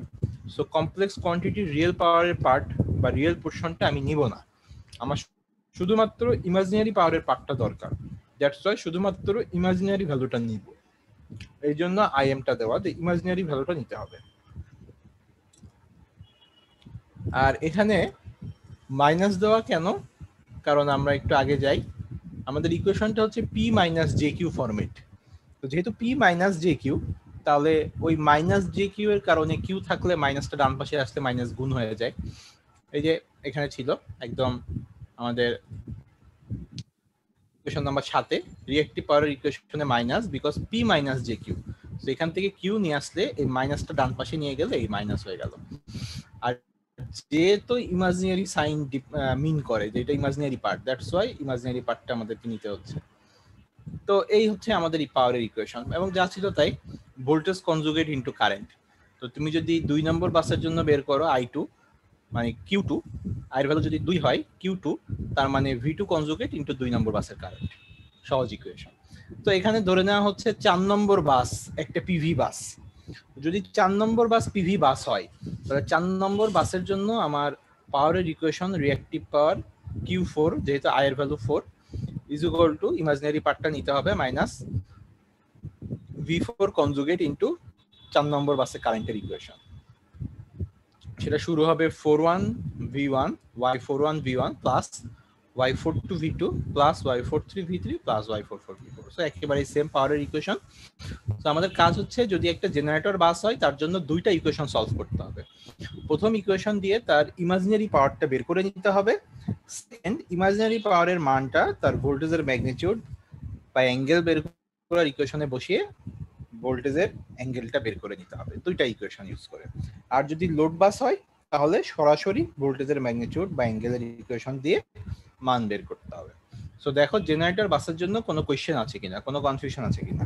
S1: সো কমপ্লেক্স কোয়ান্টিটির রিয়েল পাওয়ারের পার্ট বা রিয়েল পোর্শনটা আমি নিব না, আমার শুধুমাত্র ইমাজিনারি পাওয়ারের পার্টটা দরকার। দ্যাটস ওয়াই শুধুমাত্র ইমাজিনারি ভ্যালুটা নিব, এই জন্য আইএমটা দেওয়া, যে ইমাজিনারি ভ্যালুটা নিতে হবে। আর এখানে মাইনাস দেওয়া কেন, কারণ আমরা একটু আগে যাই, আমাদের ইকুয়েশনটা হচ্ছে P minus J Q format. তো যেহেতু পি মাইনাস জে কিউ, তাহলে ওই মাইনাস জে কিউ এর কারণে কিউ থাকলে মাইনাসটা ডান পাশে আসলে মাইনাস গুণ হয়ে যায়। এই যে এখানে ছিল একদম আমাদের ইকুয়েশন নাম্বার 7 এ রিঅ্যাক্টিভ পাওয়ারের ইকুয়েশনে minus, because P minus J Q. তো এখান থেকে কিউ নিয়ে আসলে এই মাইনাসটা ডান পাশে নিয়ে গেলে এই মাইনাস হয়ে গেল। আর যেহেতু ইমাজিনারি সাইন মিন করে, যেটা imaginary part, that's why imaginary পার্টটা আমাদেরকে নিতে হচ্ছে। তো এই হচ্ছে আমাদের এই পাওয়ারের ইকুয়েশন, এবং যা ছিল তাই, ভোল্টেজ কনজুগেট ইনটু কারেন্ট। তো তুমি যদি 2 নম্বর বাসের জন্য বের করো I2 মানে Q2, এর ভ্যালু যদি 2 হয় Q2, তার মানে V2 কনজুগেট ইনটু 2 নম্বর বাসের কারেন্ট। সহজ ইকুয়েশন। তো এখানে ধরে নেওয়া হচ্ছে 4 নম্বর বাস একটা পিভি বাস। যদি 4 নম্বর বাস পিভি বাস হয়, তাহলে 4 নম্বর বাসের জন্য আমার পাওয়ারের ইকুয়েশন রিঅ্যাক্টিভ পাওয়ার Q4, যেহেতু I এর value 4, is equal to imaginary পার্টটা নিতে হবে মাইনাস V4 কনজুগেট ইনটু 4 নম্বর বাসের কারেন্টের ইকুয়েশন। সেটা শুরু হবে 41 V1 Y41 V1 plus Y42 V2 plus Y43 V3 plus Y44 V4। So একেবারে সেম পাওয়ারের ইকুয়েশন। তো আমাদের কাজ হচ্ছে, যদি একটা জেনারেটর বাস হয়, তার জন্য দুইটা ইকুয়েশন সলভ করতে হবে। প্রথম ইকুয়েশন দিয়ে তার ইমাজিনারি পাওয়ারটা বের করে নিতে হবে। সেকেন্ড, ইমাজিনারি পাওয়ারের মানটা তার ভোল্টেজের ম্যাগনিটিউড বা অ্যাঙ্গেল বের করার ইকুয়েশনে বসিয়ে ভোল্টেজের অ্যাঙ্গেলটা বের করে নিতে হবে, দুইটা ইকুয়েশন ইউজ করে। আর যদি লোড বাস হয়, তাহলে সরাসরি ভোল্টেজের ম্যাগনিটিউড বা অ্যাঙ্গেলের ইকুয়েশন দিয়ে মান বের করতে হবে। সো দেখো জেনারেটর বাসের জন্য কোনো কোয়েশ্চেন আছে কিনা, কোনো কনফিউশন আছে কিনা।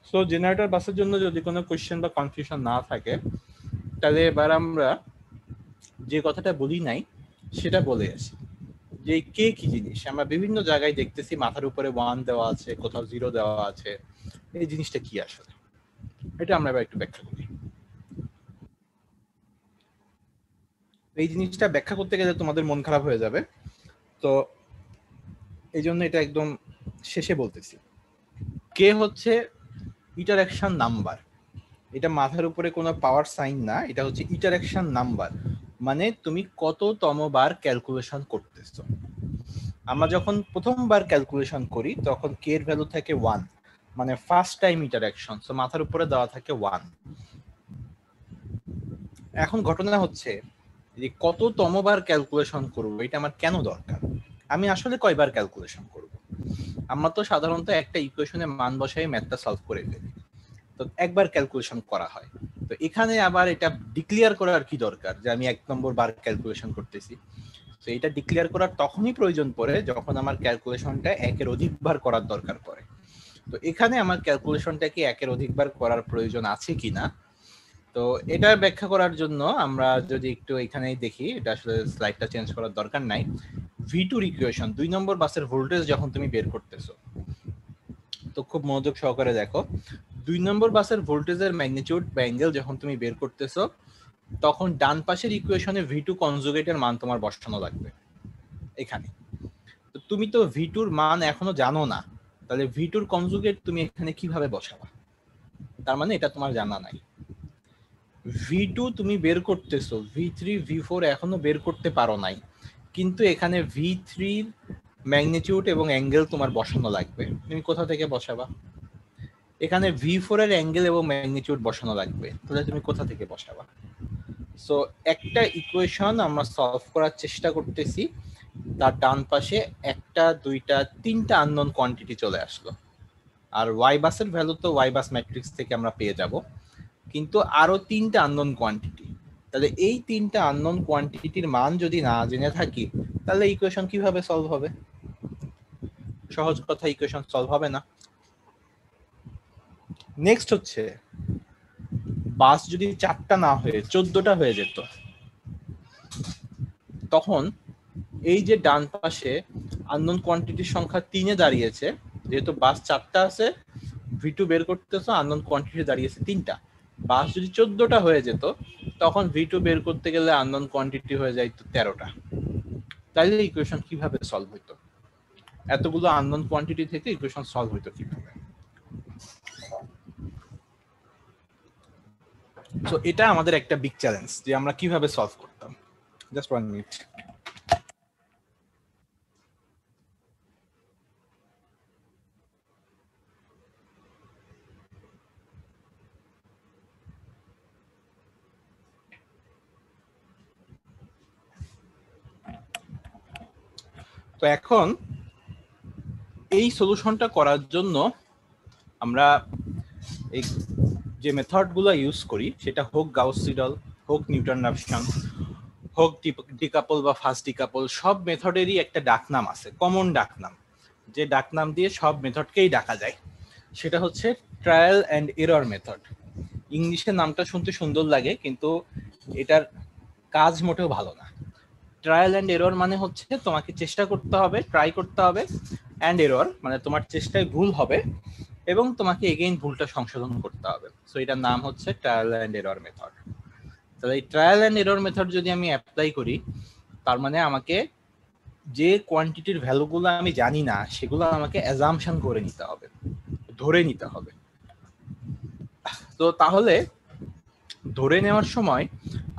S1: সো জেনারেটর বাসের জন্য যদি কোনো কোয়েশ্চেন বা কনফিউশন না থাকে, তাহলে এবার আমরা যে কথাটা বলি নাই সেটা বলে আসি, যে কে কি জিনিস। আমরা বিভিন্ন জায়গায় দেখতেছি মাথার উপরে 1 দেওয়া আছে, কোথাও 0 দেওয়া আছে, এই জিনিসটা কি আসলে, এটা আমরা এবার একটু ব্যাখ্যা করি। এই জিনিসটা ব্যাখ্যা করতে গেলে তোমাদের মন খারাপ হয়ে যাবে, তো এই জন্য এটা একদম শেষে বলতেছি। কে হচ্ছে ইটারেকশন নাম্বার, এটা মাথার উপরে কোনো পাওয়ার সাইন না, এটা হচ্ছে ইটারেকশন নাম্বার, মানে তুমি কততম বার ক্যালকুলেশন করতেছো। আমরা যখন প্রথমবার ক্যালকুলেশন করি তখন কে এর ভ্যালু থাকে 1, মানে ফার্স্ট টাইম ইটারেকশন, সো মাথার উপরে দেওয়া থাকে 1। এখন ঘটনা হচ্ছে যে কততম বার ক্যালকুলেশন করব, এটা আমার কেন দরকার, আমি আসলে কয়বার ক্যালকুলেশন করব। আমরা তো সাধারণত একটা ইকুয়েশনে মান বসাই ম্যাথটা সলভ করে ফেলি, তো একবার ক্যালকুলেশন করা হয়। তো এখানে আবার এটা ডিক্লেয়ার করার কি দরকার যে আমি 1 নম্বর বার ক্যালকুলেশন করতেছি। তো এটা ডিক্লেয়ার করার তখনই প্রয়োজন পড়ে যখন আমার ক্যালকুলেশনটা 1-এর অধিকবার করার দরকার পড়ে। তো এখানে আমার ক্যালকুলেশনটাকে 1-এর অধিকবার করার প্রয়োজন আছে কিনা, তো এটা ব্যাখ্যা করার জন্য আমরা যদি একটু এখানেই দেখি, এটা আসলে স্লাইডটা চেঞ্জ করার দরকার নাই। V2 ইকুয়েশন 2 নম্বর বাসের ভোল্টেজ যখন তুমি বের করতেছো, তো খুব মনোযোগ সহকারে দেখো, 2 নম্বর বাসের ভোল্টেজের ম্যাগনিটিউড বা অ্যাঙ্গেল যখন তুমি বের করতেছো, তখন ডান পাশের ইকুয়েশনে V2 কনজুগেটের মান তোমার বসানো লাগবে এখানে। তো তুমি তো V2 মান এখনো জানো না, তাহলে V2 কনজুগেট তুমি এখানে কিভাবে বসাবা, তার মানে এটা তোমার জানা নাই। V2 তুমি বের করতেছো, V3 V4 এখনো বের করতে পারো নাই, কিন্তু এখানে V3 ম্যাগনিটিউড এবং অ্যাঙ্গেল তোমার বসানো লাগবে। তুমি কোথা থেকে বসাবা, এখানে V4 এর অ্যাঙ্গেল এবং ম্যাগনিটিউড বসানো লাগবে, তাহলে তুমি কোথা থেকে বসাবা। সো একটা ইকুয়েশন আমরা সলভ করার চেষ্টা করতেছি, তার ডান পাশে 1টা 2টা 3টা আননোন কোয়ান্টিটি চলে আসলো, আর ওয়াই বাসের ভ্যালু তো ওয়াই বাস ম্যাট্রিক্স থেকে আমরা পেয়ে যাব, কিন্তু আরো 3টা আননোন কোয়ান্টিটি। তাহলে এই 3টা আননোন কোয়ান্টিটির মান যদি না জেনে থাকি, তাহলে ইকুয়েশন কিভাবে সলভ হবে। সহজ কথা, ইকুয়েশন সলভ হবে না। নেক্সট হচ্ছে বাস যদি 4টা না হয়ে 14টা হয়ে যেত, তখন এই যে ডান পাশে আননোন কোয়ান্টিটির সংখ্যা 3-এ দাঁড়িয়েছে, যেহেতু বাস 4টা আছে, V2 বের করতেছো, আননোন কোয়ান্টিটি দাঁড়িয়েছে 3টা। বাস যদি 14টা হয়ে যেত, তখন V2 বের করতে গেলে আননোন কোয়ান্টিটি হয়ে যাইতো 13টা। তাইলে ইকুয়েশন কিভাবে সলভ হইতো? এতগুলো আননোন কোয়ান্টিটি থেকে ইকুয়েশন সলভ হইতো কিভাবে? সো এটা আমাদের একটা বিগ চ্যালেঞ্জ যে আমরা কিভাবে সলভ করতাম। Just 1 minute. তো এখন এই সলিউশনটা করার জন্য আমরা এই যে মেথডগুলো ইউজ করি, সেটা হোক গাউস সিডল, হোক নিউটন রাফসন, হোক ডিকাপল বা ফাস্ট ডিকাপল, সব মেথডেরই একটা ডাকনাম আছে, কমন ডাকনাম, যে ডাকনাম দিয়ে সব মেথডকেই ডাকা যায়। সেটা হচ্ছে ট্রায়াল অ্যান্ড এরর মেথড। ইংলিশে নামটা শুনতে সুন্দর লাগে, কিন্তু এটার কাজ মোটেও ভালো না। ট্রায়াল অ্যান্ড এরর মানে হচ্ছে তোমাকে চেষ্টা করতে হবে, ট্রাই করতে হবে, অ্যান্ড এরর মানে তোমার চেষ্টায় ভুল হবে এবং তোমাকে এগেইন ভুলটা সংশোধন করতে হবে। সো এটার নাম হচ্ছে ট্রায়াল অ্যান্ড এরর মেথড। তাহলে এই ট্রায়াল অ্যান্ড এরর মেথড যদি আমি অ্যাপ্লাই করি, তার মানে আমাকে যে কোয়ান্টিটির ভ্যালুগুলো আমি জানি না, সেগুলো আমাকে অ্যাজাম্পশন করে নিতে হবে, ধরে নিতে হবে। তো তাহলে ধরে নেওয়ার সময়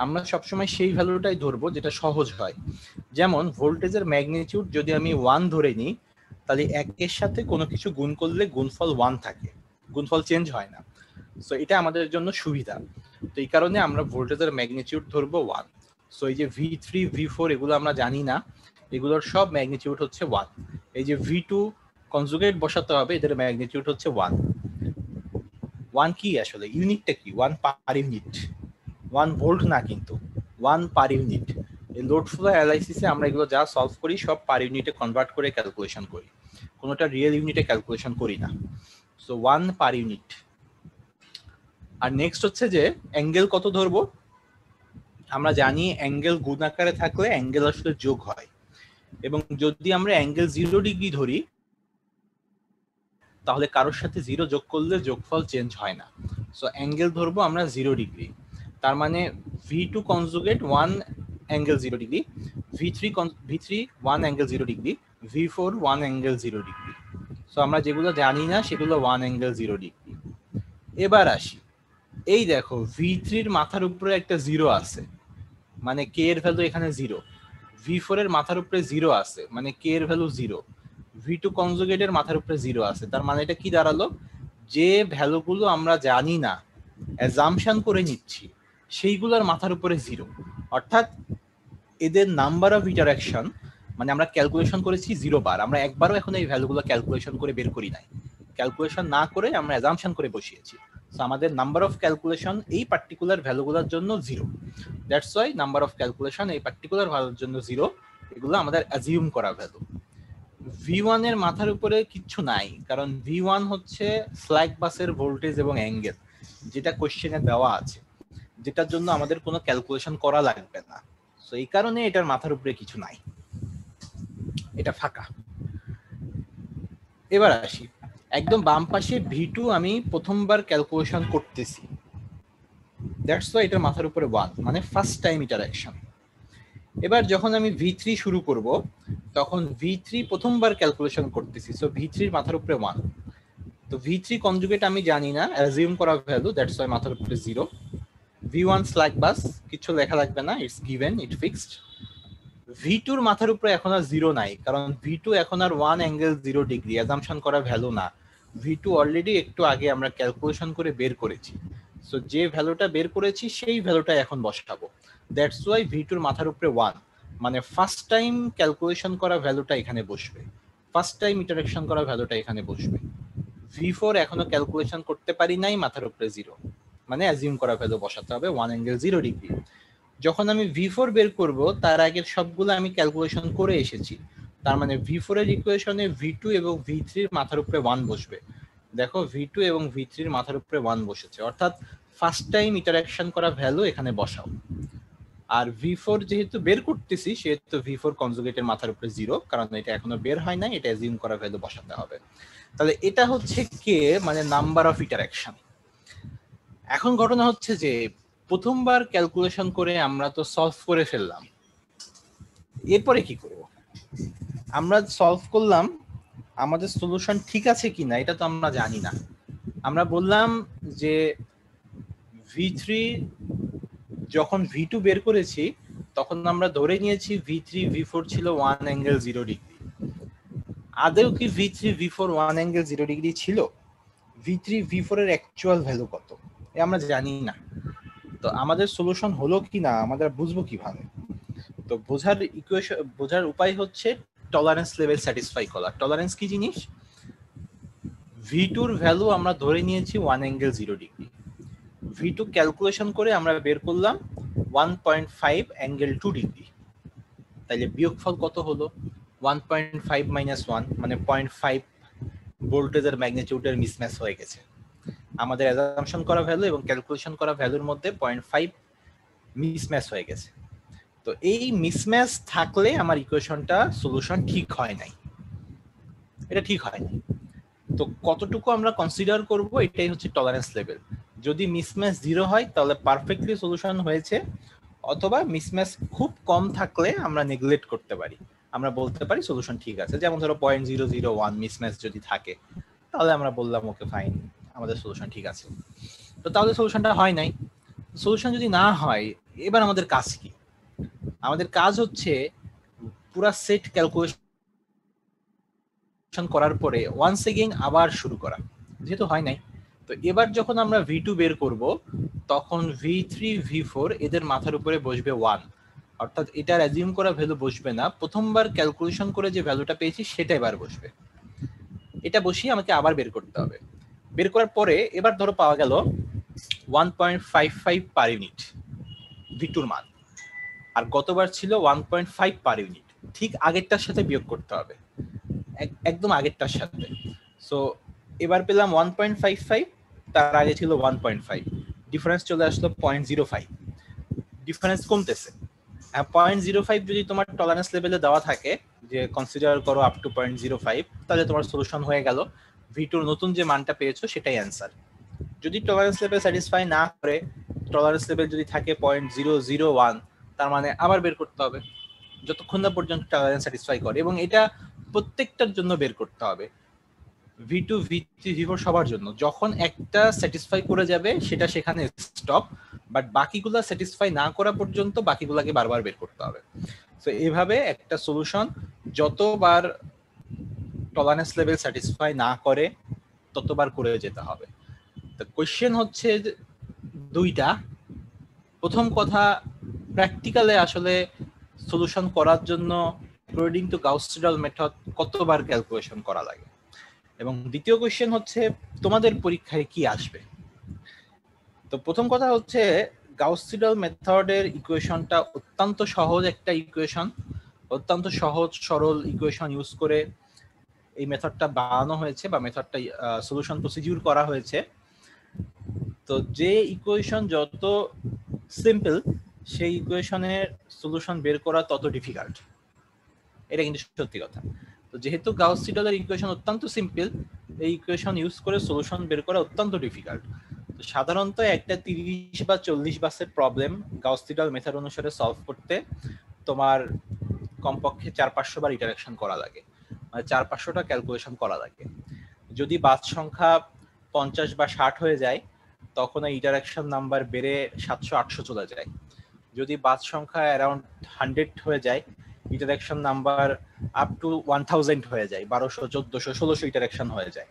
S1: আমরা সবসময় সেই ভ্যালুটাই ধরবো যেটা সহজ হয়। যেমন ভোল্টেজের ম্যাগনিটিউড যদি আমি 1 ধরে নিই, তাহলে 1-এর সাথে কোনো কিছু গুণ করলে গুণফল 1 থাকে, গুণফল চেঞ্জ হয় না। সো এটা আমাদের জন্য সুবিধা। তো এই কারণে আমরা ভোল্টেজের ম্যাগনিটিউড ধরবো 1। সো এই যে V3 V4 এগুলো আমরা জানি না, এগুলোর সব ম্যাগনিটিউড হচ্ছে 1। এই যে V2 কনজুগেট বসাতে হবে, এদের ম্যাগনিটিউড হচ্ছে 1। 1 কি আসলে, ইউনিটটা কি? 1 পার ইউনিট, 1 ভোল্ট না, কিন্তু 1 পার ইউনিট। এই লোড ফ্লো অ্যানালাইসিসে আমরা এগুলো যা সলভ করি সব পার ইউনিটে কনভার্ট করে ক্যালকুলেশন করি, কোনোটা রিয়েল ইউনিটে ক্যালকুলেশন করি না। So 1 per unit. আর নেক্সট হচ্ছে যে অ্যাঙ্গেল কত ধরবো। আমরা জানি অ্যাঙ্গেল গুণ আকারে থাকলে অ্যাঙ্গেল আসলে যোগ হয়, এবং যদি আমরা অ্যাঙ্গেল 0 ডিগ্রি ধরি, তাহলে কারোর সাথে 0 যোগ করলে যোগফল চেঞ্জ হয় না। সো অ্যাঙ্গেল ধরবো আমরা 0 ডিগ্রি। তার মানে V2 conjugate 1 angle 0 degree, V3 1 angle 0 degree, V4 1 angle 0 degree. So আমরা যেগুলো জানি না সেগুলো 1 অ্যাঙ্গেল 0 ডিগ্রি। এবার আসি, এই দেখো V3 এর মাথার উপরে একটা 0 আছে, মানে K এর ভ্যালু এখানে 0। V4 এর মাথার উপরে 0 আছে, মানে K এর ভ্যালু 0। V2 কনজুগেটের মাথার উপরে 0 আছে। তার মানে এটা কি দাঁড়ালো, যে ভ্যালুগুলো আমরা জানি না, অ্যাজাম্পশন করে নিচ্ছি, সেইগুলোর মাথার উপরে 0। অর্থাৎ এদের নাম্বার অফ ইন্টারাকশন, মানে আমরা ক্যালকুলেশন করেছি 0 বার, আমরা একবারও এখন এই ভ্যালুগুলো ক্যালকুলেশন করে বের করি নাই, ক্যালকুলেশন না করে আমরা অ্যাজাম্পশন করে বসিয়েছি। সো আমাদের নাম্বার অফ ক্যালকুলেশন এই পার্টিকুলার ভ্যালুগুলোর জন্য 0। That's why number of calculation এই পার্টিকুলার ভ্যালুর জন্য 0। এগুলো আমাদের অ্যাজিউম করা ভ্যালু। V1 এর মাথার উপরে কিচ্ছু নাই, কারণ V1 হচ্ছে স্ল্যাক বাসের ভোল্টেজ এবং অ্যাঙ্গেল, যেটা কোশ্চেনে দেওয়া আছে, যেটার জন্য আমাদের কোনো ক্যালকুলেশন করা লাগবে না। সো এই কারণে এটার মাথার উপরে কিছু নাই, এটা ফাঁকা। এবার আসি, একদম বাম পাশে V2 আমি প্রথমবার ক্যালকুলেশন করতেছি, দ্যাটস ওয়াই এটার মাথার উপরে 1, মানে ফার্স্ট টাইম ইন্টারাকশন। এবার যখন আমি V3 শুরু করব, তখন V3 প্রথমবার ক্যালকুলেশন করতেছি, সো V3 এর মাথার উপরে 1। তো V3 কনজুগেট আমি জানি না, অ্যাজিউম করা ভ্যালু, দ্যাটস ওয়াই মাথার উপরে 0। V1 স্ল্যাক বাস, কিছু লেখা লাগবে না, it's given, it fixed. V2 এর মাথার উপরে এখন আর 0 নাই, কারণ V2 এখন আর 1 অ্যাঙ্গেল 0 ডিগ্রি, অ্যাজাম্পশন করা ভ্যালু না। V2 অলরেডি একটু আগে আমরা ক্যালকুলেশন করে বের করেছি, সো যে ভ্যালুটা বের করেছি সেই ভ্যালুটা এখন বসাবো। দ্যাটস ওয়াই V2 এর মাথার উপরে 1, মানে ফার্স্ট টাইম ক্যালকুলেশন করা ভ্যালুটা এখানে বসবে, ফার্স্ট টাইম ইন্টারাকশন করা ভ্যালুটা এখানে বসবে। V4 এখনো ক্যালকুলেশন করতে পারি নাই, মাথার উপরে 0, মানে অ্যাজিউম করা ভ্যালু বসাতে হবে 1 অ্যাঙ্গেল 0 ডিগ্রি। যখন আমি V4 বের করব, তার আগের সবগুলো আমি ক্যালকুলেশন করে এসেছি, তার মানে V4 এর ইকুয়েশনে V2 এবং V3 এর মাথার উপরে 1 বসবে। দেখো V2 এবং V3 এর মাথার উপরে 1 বসেছে, অর্থাৎ ফার্স্ট টাইম ইন্টারঅ্যাকশন করা ভ্যালু এখানে বসাও। আর V4 যেহেতু বের করতেছি সেহেতু V4 কনজুগেটের মাথার উপরে 0, কারণ এটা এখনো বের হয় না, এটা অ্যাজিউম করা ভ্যালু বসাতে হবে। তাহলে এটা হচ্ছে কে মানে নাম্বার অফ ইন্টারঅ্যাকশন। এখন ঘটনা হচ্ছে যে প্রথমবার ক্যালকুলেশন করে আমরা তো সলভ করে ফেললাম, এরপরে কি করব? আমরা সলভ করলাম, আমাদের সলিউশন ঠিক আছে কিনা এটা তো আমরা জানি না। আমরা বললাম যে V3 যখন V2 বের করেছি তখন আমরা ধরে নিয়েছি V3 V4 ছিল 1 অ্যাঙ্গেল 0 ডিগ্রি। আদৌ কি V3 V4 1 অ্যাঙ্গেল 0 ডিগ্রি ছিল? V3 V4 এর অ্যাকচুয়াল ভ্যালু কত এ আমরা জানি না। তো আমাদের সলিউশন হলো কিনা আমরা বুঝবো কিভাবে? তো বোঝার উপায় হচ্ছে টলারেন্স লেভেল স্যাটিসফাই করা। টলারেন্স কি জিনিস? V2 এর ভ্যালু আমরা ধরে নিয়েছি 1 অ্যাঙ্গেল 0 ডিগ্রি। V2 ক্যালকুলেশন করে আমরা বের করলাম 1.5 অ্যাঙ্গেল 2 ডিগ্রি। তাইলে বিয়োগফল কত হলো? 1.5 মাইনাস 1 মানে 0.5 ভোল্টেজের ম্যাগনিটিউডের মিসম্যাচ হয়ে গেছে। আমাদের অ্যাজাম্পশন করা ভ্যালু এবং ক্যালকুলেশন করা ভ্যালুর মধ্যে 0.5 মিসম্যাচ হয়ে গেছে। তো এই মিসম্যাচ থাকলে আমার ইকুয়েশনটা সলিউশন ঠিক হয় নাই, এটা ঠিক হয় নাই। তো কতটুকু আমরা কনসিডার করব এটাই হচ্ছে টলারেন্স লেভেল। যদি মিসম্যাচ 0 হয় তাহলে পারফেক্টলি সলিউশন হয়েছে, অথবা মিসম্যাচ খুব কম থাকলে আমরা নেগলেক্ট করতে পারি, আমরা বলতে পারি সলিউশন ঠিক আছে। যেমন ধরো 0.001 মিসম্যাচ যদি থাকে তাহলে আমরা বললাম ওকে ফাইন, আমাদের সলিউশন ঠিক আছে। তো তাহলে সলিউশনটা হয় নাই। সলিউশন যদি না হয় এবার আমাদের কাজ কি? আমাদের কাজ হচ্ছে পুরা সেট ক্যালকুলেশন করার পরে ওয়ান্স এগেইন আবার শুরু করা, যেহেতু হয় নাই। তো এবার যখন আমরা V2 বের করব তখন V3 V4 এদের মাথার উপরে বসবে 1, অর্থাৎ এটার অ্যাজিউম করা ভ্যালু বসবে না, প্রথমবার ক্যালকুলেশন করে যে ভ্যালুটা পেয়েছি সেটা এবার বসবে। এটা বসিয়ে আমাকে আবার বের করতে হবে। বের করার পরে এবার ধরো পাওয়া গেল 1.55 পার ইউনিট V2 মান, আর গতবার ছিল 1.5 পার ইউনিট। ঠিক আগেরটার সাথে বিয়োগ করতে হবে, একদম আগেরটার সাথে। সো এবার পেলাম 1.55, তার আগে ছিল 1.5, ডিফারেন্স চলে আসলো 0.05। ডিফারেন্স কমতেছে। 0.05 যদি তোমার টলারেন্স লেভেলে দেওয়া থাকে যে কনসিডার করো আপ টু 0.05, তাহলে তোমার সলিউশন হয়ে গেল। V2 নতুন যে মানটা পেয়েছো সেটাই অ্যান্সার। যদি টলারেন্স লেভেল স্যাটিসফাই না করে, টলারেন্স লেভেল যদি থাকে 0.001, তার মানে আবার বের করতে হবে যতক্ষণ না পর্যন্ত টলারেন্স স্যাটিসফাই করে, এবং এটা প্রত্যেকটার জন্য বের করতে হবে। V2 V3 V4 সবার জন্য। যখন একটা স্যাটিসফাই করে যাবে সেটা সেখানে স্টপ, বাট বাকিগুলা স্যাটিসফাই না করা পর্যন্ত বাকিগুলাকে বারবার বের করতে হবে। সো এইভাবে একটা সলিউশন যতবার টলারেন্স লেভেল স্যাটিসফাই না করে ততবার করে যেতে হবে। তো কোশ্চেন হচ্ছে দুইটা। প্রথম কথা, প্র্যাকটিক্যালে আসলে সলিউশন করার জন্য অ্যাকর্ডিং টু গাউস-সিডেল মেথড কতবার ক্যালকুলেশন করা লাগে, এবং দ্বিতীয় কোশ্চেন হচ্ছে তোমাদের পরীক্ষায় কি আসবে। তো প্রথম কথা হচ্ছে গাউস-সিডেল মেথডের ইকুয়েশনটা অত্যন্ত সহজ একটা ইকুয়েশন, অত্যন্ত সহজ সরল ইকুয়েশন ইউজ করে এই মেথডটা বানানো হয়েছে বা মেথডটা সলিউশন প্রসিডিউর করা হয়েছে। তো যে ইকুয়েশন যত সিম্পল সেই ইকুয়েশনের সলিউশন বের করা তত ডিফিকাল্ট, এটা কিন্তু সত্যি কথা। তো যেহেতু গাউস-সিডেলের ইকুয়েশন অত্যন্ত সিম্পল, এই ইকুয়েশন ইউজ করে সলিউশন বের করা অত্যন্ত ডিফিকাল্ট। তো সাধারণত একটা 30 বা 40 বাসের প্রবলেম গাউস-সিডেল মেথড অনুসারে সলভ করতে তোমার কমপক্ষে 400-500 বার ইটারেকশন করা লাগে, মানে 400-500টা ক্যালকুলেশন করা লাগে। যদি বাস সংখ্যা 50 বা 60 হয়ে যায় তখন এই ইটারেকশন নাম্বার বেড়ে 700-800 চলে যায়। যদি বাস সংখ্যা অ্যারাউন্ড 100 হয়ে যায়, ইটারেকশন নাম্বার আপ টু 1000 হয়ে যায়, 1200, 1400, 1600 ইটারেকশন হয়ে যায়।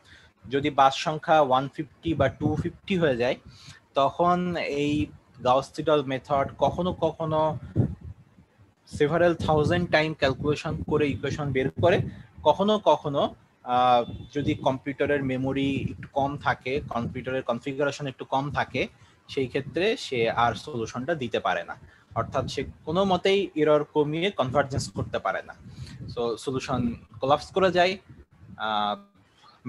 S1: যদি বাস সংখ্যা 150 বা 250 হয়ে যায় তখন এই গাউস-সিডেল মেথড কখনো কখনো সেভারাল থাউজেন্ড টাইম ক্যালকুলেশন করে ইকুয়েশন বের করে, কখনো কখনো যদি কম্পিউটারের মেমোরি একটু কম থাকে, কম্পিউটারের কনফিগারেশন একটু কম থাকে, সেই ক্ষেত্রে সে আর সলিউশনটা দিতে পারে না, অর্থাৎ সে কোনো মতেই এরর কমিয়ে কনভার্জেন্স করতে পারে না। সো সলিউশন কোলাপস করে যায়,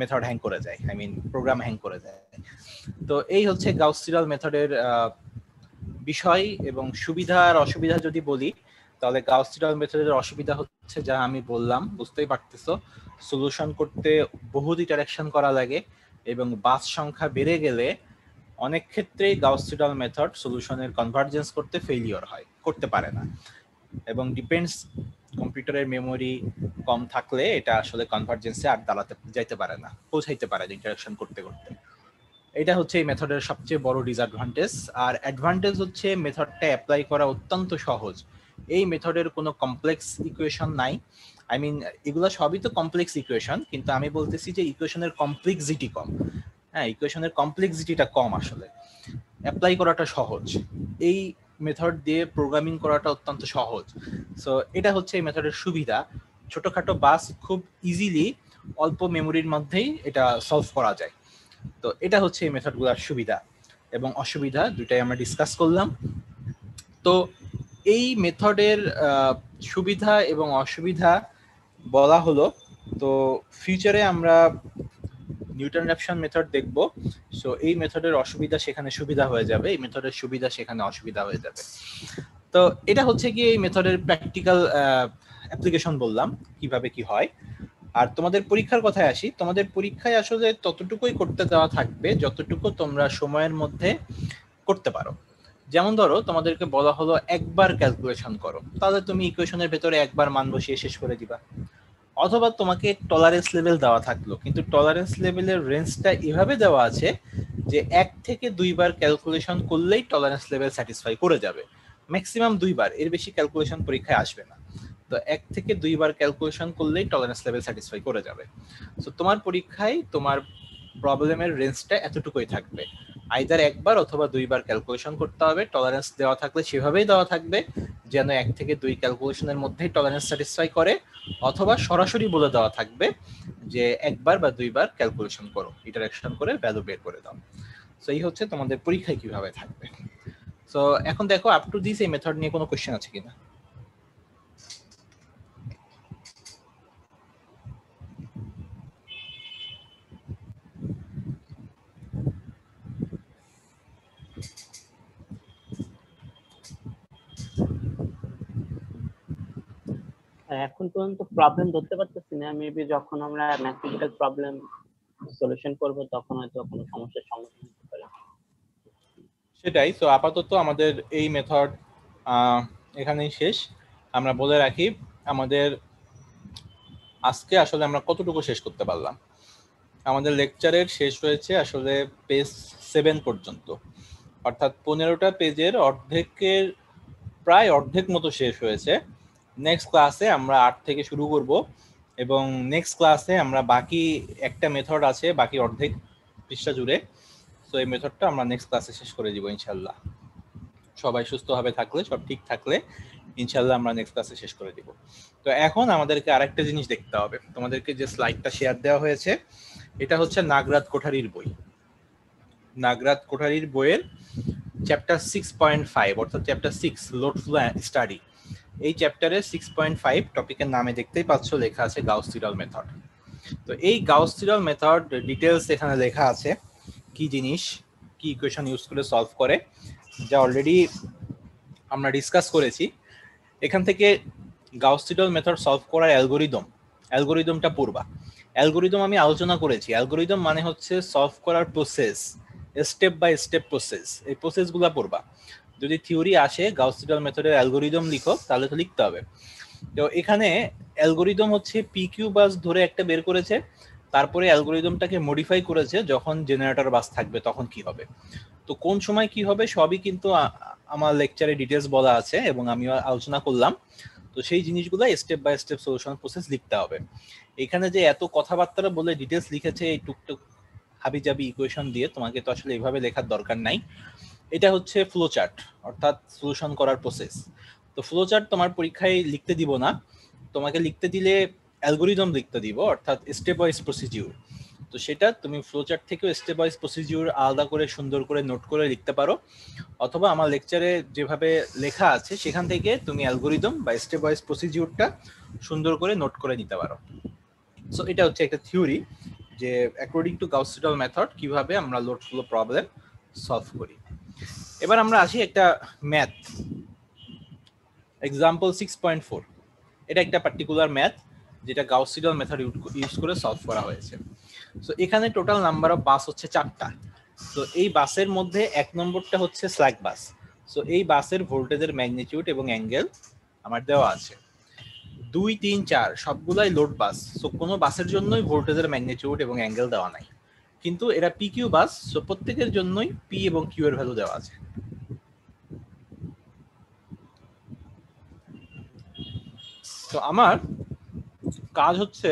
S1: মেথড হ্যাং করে যায়, আই মিন প্রোগ্রাম হ্যাং করে যায়। তো এই হচ্ছে গাউস সিডাল মেথডের বিষয় এবং সুবিধা আর অসুবিধা যদি বলি, তাহলে গাউস সিডাল মেথডের অসুবিধা হচ্ছে যা আমি বললাম, বুঝতেই পারতেছো, সলিউশন করতে বহুত ইটারেকশন করা লাগে এবং বাস সংখ্যা বেড়ে গেলে অনেক ক্ষেত্রেই গাউস সিডাল মেথড সলিউশনের কনভার্জেন্স করতে ফেলিওর হয়, করতে পারে না। এবং ডিপেন্ডস কম্পিউটারের মেমোরি কম থাকলে এটা আসলে কনভার্জেন্সে আর দাঁড়াতে যাইতে পারে না, পৌঁছাইতে পারে না ইন্টারাকশন করতে করতে। এটা হচ্ছে এই মেথডের সবচেয়ে বড় ডিসঅ্যাডভান্টেজ। আর অ্যাডভান্টেজ হচ্ছে মেথডটা অ্যাপ্লাই করা অত্যন্ত সহজ। এই মেথডের কোনো কমপ্লেক্স ইকুয়েশন নাই, আই মিন এগুলো সবই তো কমপ্লেক্স ইকুয়েশন, কিন্তু আমি বলতেছি যে ইকুয়েশনের কমপ্লেক্সিটি কম। হ্যাঁ, ইকুয়েশনের কমপ্লেক্সিটিটা কম, আসলে অ্যাপ্লাই করাটা সহজ। এই মেথড দিয়ে প্রোগ্রামিং করাটা অত্যন্ত সহজ। সো এটা হচ্ছে এই মেথডের সুবিধা। ছোটখাটো বাস খুব ইজিলি অল্প মেমোরির মধ্যেই এটা সলভ করা যায়। তো এটা হচ্ছে এই মেথডগুলোর সুবিধা এবং অসুবিধা, দুটাই আমরা ডিসকাস করলাম। তো এই মেথডের সুবিধা এবং অসুবিধা বলা হলো। তো ফিউচারে আমরা নিউটন র্যাপসন মেথড দেখব। সো এই মেথডের অসুবিধা সেখানে সুবিধা হয়ে যাবে, এই মেথডের সুবিধা সেখানে অসুবিধা হয়ে যাবে। তো এটা হচ্ছে কি এই মেথডের প্র্যাকটিক্যাল অ্যাপ্লিকেশন বললাম, কিভাবে কি হয়। আর তোমাদের পরীক্ষার কথায় আসি, তোমাদের পরীক্ষায় আসলে ততটুকুই করতে দেওয়া থাকবে যতটুকু তোমরা সময়ের মধ্যে করতে পারো। যেমন ধরো তোমাদেরকে বলা হলো একবার ক্যালকুলেশন করো, তাহলে তুমি ইকুয়েশনের ভেতরে একবার মান বসিয়ে শেষ করে দিবা। অথবা তোমাকে টলারেন্স লেভেল দেওয়া থাকলো, কিন্তু টলারেন্স লেভেলের রেঞ্জটা এভাবে দেওয়া আছে যে 1 থেকে 2 বার ক্যালকুলেশন করলেই টলারেন্স লেভেল স্যাটিসফাই করে যাবে, ম্যাক্সিমাম 2 বার, এর বেশি ক্যালকুলেশন পরীক্ষায় আসবে না। তো 1 থেকে 2 বার ক্যালকুলেশন করলেই টলারেন্স লেভেল স্যাটিসফাই করে যাবে। সো তোমার পরীক্ষায় তোমার প্রবলেমের রেঞ্জটা এতটুকুই থাকবে, আইদার একবার অথবা 2 বার ক্যালকুলেশন করতে হবে। টলারেন্স দেওয়া থাকলে সেভাবেই দেওয়া থাকবে যেন 1 থেকে 2 ক্যালকুলেশনের মধ্যেই টলারেন্স স্যাটিসফাই করে, অথবা সরাসরি বলে দেওয়া থাকবে যে একবার বা 2 বার ক্যালকুলেশন করো, ইটারেকশন করে ভ্যালু বের করে দাও। সো এই হচ্ছে তোমাদের পরীক্ষায় কিভাবে থাকবে। সো এখন দেখো আপ টু দিস এই মেথড নিয়ে কোনো কোশ্চেন আছে কিনা।
S6: এখন পর্যন্ত প্রবলেম ধরতে পারতেছি না, মেবি যখন আমরা ম্যাথমেটিক্যাল প্রবলেম সলিউশন করব তখন হয়তো কোনো সমস্যার সম্মুখীন হতে পারে।
S1: সেটাই। তো আপাতত আমাদের এই মেথড এখানেই শেষ। আমরা বলে রাখি আমাদের আজকে আসলে আমরা কতটুকু শেষ করতে পারলাম। আমাদের লেকচারের শেষ হয়েছে আসলে পেজ 7 পর্যন্ত, অর্থাৎ 15টা পেজের অর্ধেকের প্রায় অর্ধেক মতো শেষ হয়েছে। নেক্সট ক্লাসে আমরা 8 থেকে শুরু করব এবং নেক্সট ক্লাসে আমরা বাকি একটা মেথড আছে বাকি অর্ধেক পৃষ্ঠা জুড়ে। সো এই মেথডটা আমরা নেক্সট ক্লাসে শেষ করে দিব ইনশাল্লাহ। সবাই সুস্থভাবে থাকলে, সব ঠিক থাকলে ইনশাল্লাহ আমরা নেক্সট ক্লাসে শেষ করে দিব। তো এখন আমাদেরকে আরেকটা জিনিস দেখতে হবে। তোমাদেরকে যে স্লাইডটা শেয়ার দেওয়া হয়েছে এটা হচ্ছে নাগরাত কোঠারির বই। নাগরাত কোঠারির বইয়ের চ্যাপ্টার 6.5 অর্থাৎ চ্যাপ্টার 6 লোড ফ্লো স্টাডি। এই চ্যাপ্টারে 6.5 টপিকের নামে দেখতেই পাচ্ছ লেখা আছে গাউস সিডাল মেথড। তো এই গাউস সিডাল মেথড ডিটেলস এখানে লেখা আছে, কি জিনিস, কি ইকুয়েশন ইউজ করে সলভ করে, যা অলরেডি আমরা ডিসকাস করেছি। এখান থেকে গাউস সিডাল মেথড সলভ করার অ্যালগোরিদমটা পড়বা। অ্যালগোরিদম আমি আলোচনা করেছি। অ্যালগোরিদম মানে হচ্ছে সলভ করার process, step by step process. এই প্রসেসগুলো পড়বা। যদি থিওরি আসে গাউস সিডাল মেথডের অ্যালগোরিদম লিখো তাহলে তো লিখতে হবে। তো এখানে অ্যালগোরিদম হচ্ছে পিকিউ বাস ধরে একটা বের করেছে, তারপরে অ্যালগোরিদমটাকে মডিফাই করেছে যখন জেনারেটর বাস থাকবে তখন কি হবে। তো কোন সময় কি হবে সবই কিন্তু আমার লেকচারে ডিটেলস বলা আছে এবং আমিও আলোচনা করলাম। তো সেই জিনিসগুলো step by step solution process লিখতে হবে। এখানে যে এত কথাবার্তা বলে ডিটেলস লিখেছে এই টুকটুক হাবিজাবি ইকুয়েশন দিয়ে, তোমাকে তো আসলে এইভাবে লেখার দরকার নাই। এটা হচ্ছে ফ্লো চার্ট অর্থাৎ সলিউশন করার প্রসেস। তো ফ্লো চার্ট তোমার পরীক্ষায় লিখতে দিব না, তোমাকে লিখতে দিলে অ্যালগোরিদম লিখতে দিব অর্থাৎ স্টেপ ওয়াইজ প্রসিডিউর। তো সেটা তুমি ফ্লোচার্ট থেকেও স্টেপ ওয়াইজ প্রসিডিউর আলাদা করে সুন্দর করে নোট করে লিখতে পারো, অথবা আমার লেকচারে যেভাবে লেখা আছে সেখান থেকে তুমি অ্যালগোরিদম বা স্টেপ ওয়াইজ প্রসিডিউরটা সুন্দর করে নোট করে নিতে পারো। সো এটা হচ্ছে একটা থিওরি যে অ্যাকর্ডিং টু গাউস-সিডল মেথড কিভাবে আমরা লোড ফ্লো প্রবলেম সলভ করি। এবার আমরা আসি একটা ম্যাথ, এক্সাম্পল 6.4। এটা একটা পার্টিকুলার ম্যাথ যেটা গাউস-সিডল মেথড ইউজ করে সলভ করা হয়েছে। সো এখানে টোটাল নাম্বার অফ বাস হচ্ছে 4টা। তো এই বাসের মধ্যে 1 নম্বরটা হচ্ছে স্ল্যাক বাস। সো এই বাসের ভোল্টেজের ম্যাগনিটিউড এবং অ্যাঙ্গেল আমার দেওয়া আছে। 2, 3, 4 সবগুলাই লোড বাস। সো কোনো বাসের জন্যই ভোল্টেজের ম্যাগনিটিউড এবং অ্যাঙ্গেল দেওয়া নাই, কিন্তু এরা পি কিউ বাস। সো প্রত্যেকের জন্যই পি এবং কিউ এর ভ্যালু দেওয়া আছে। তো আমার কাজ হচ্ছে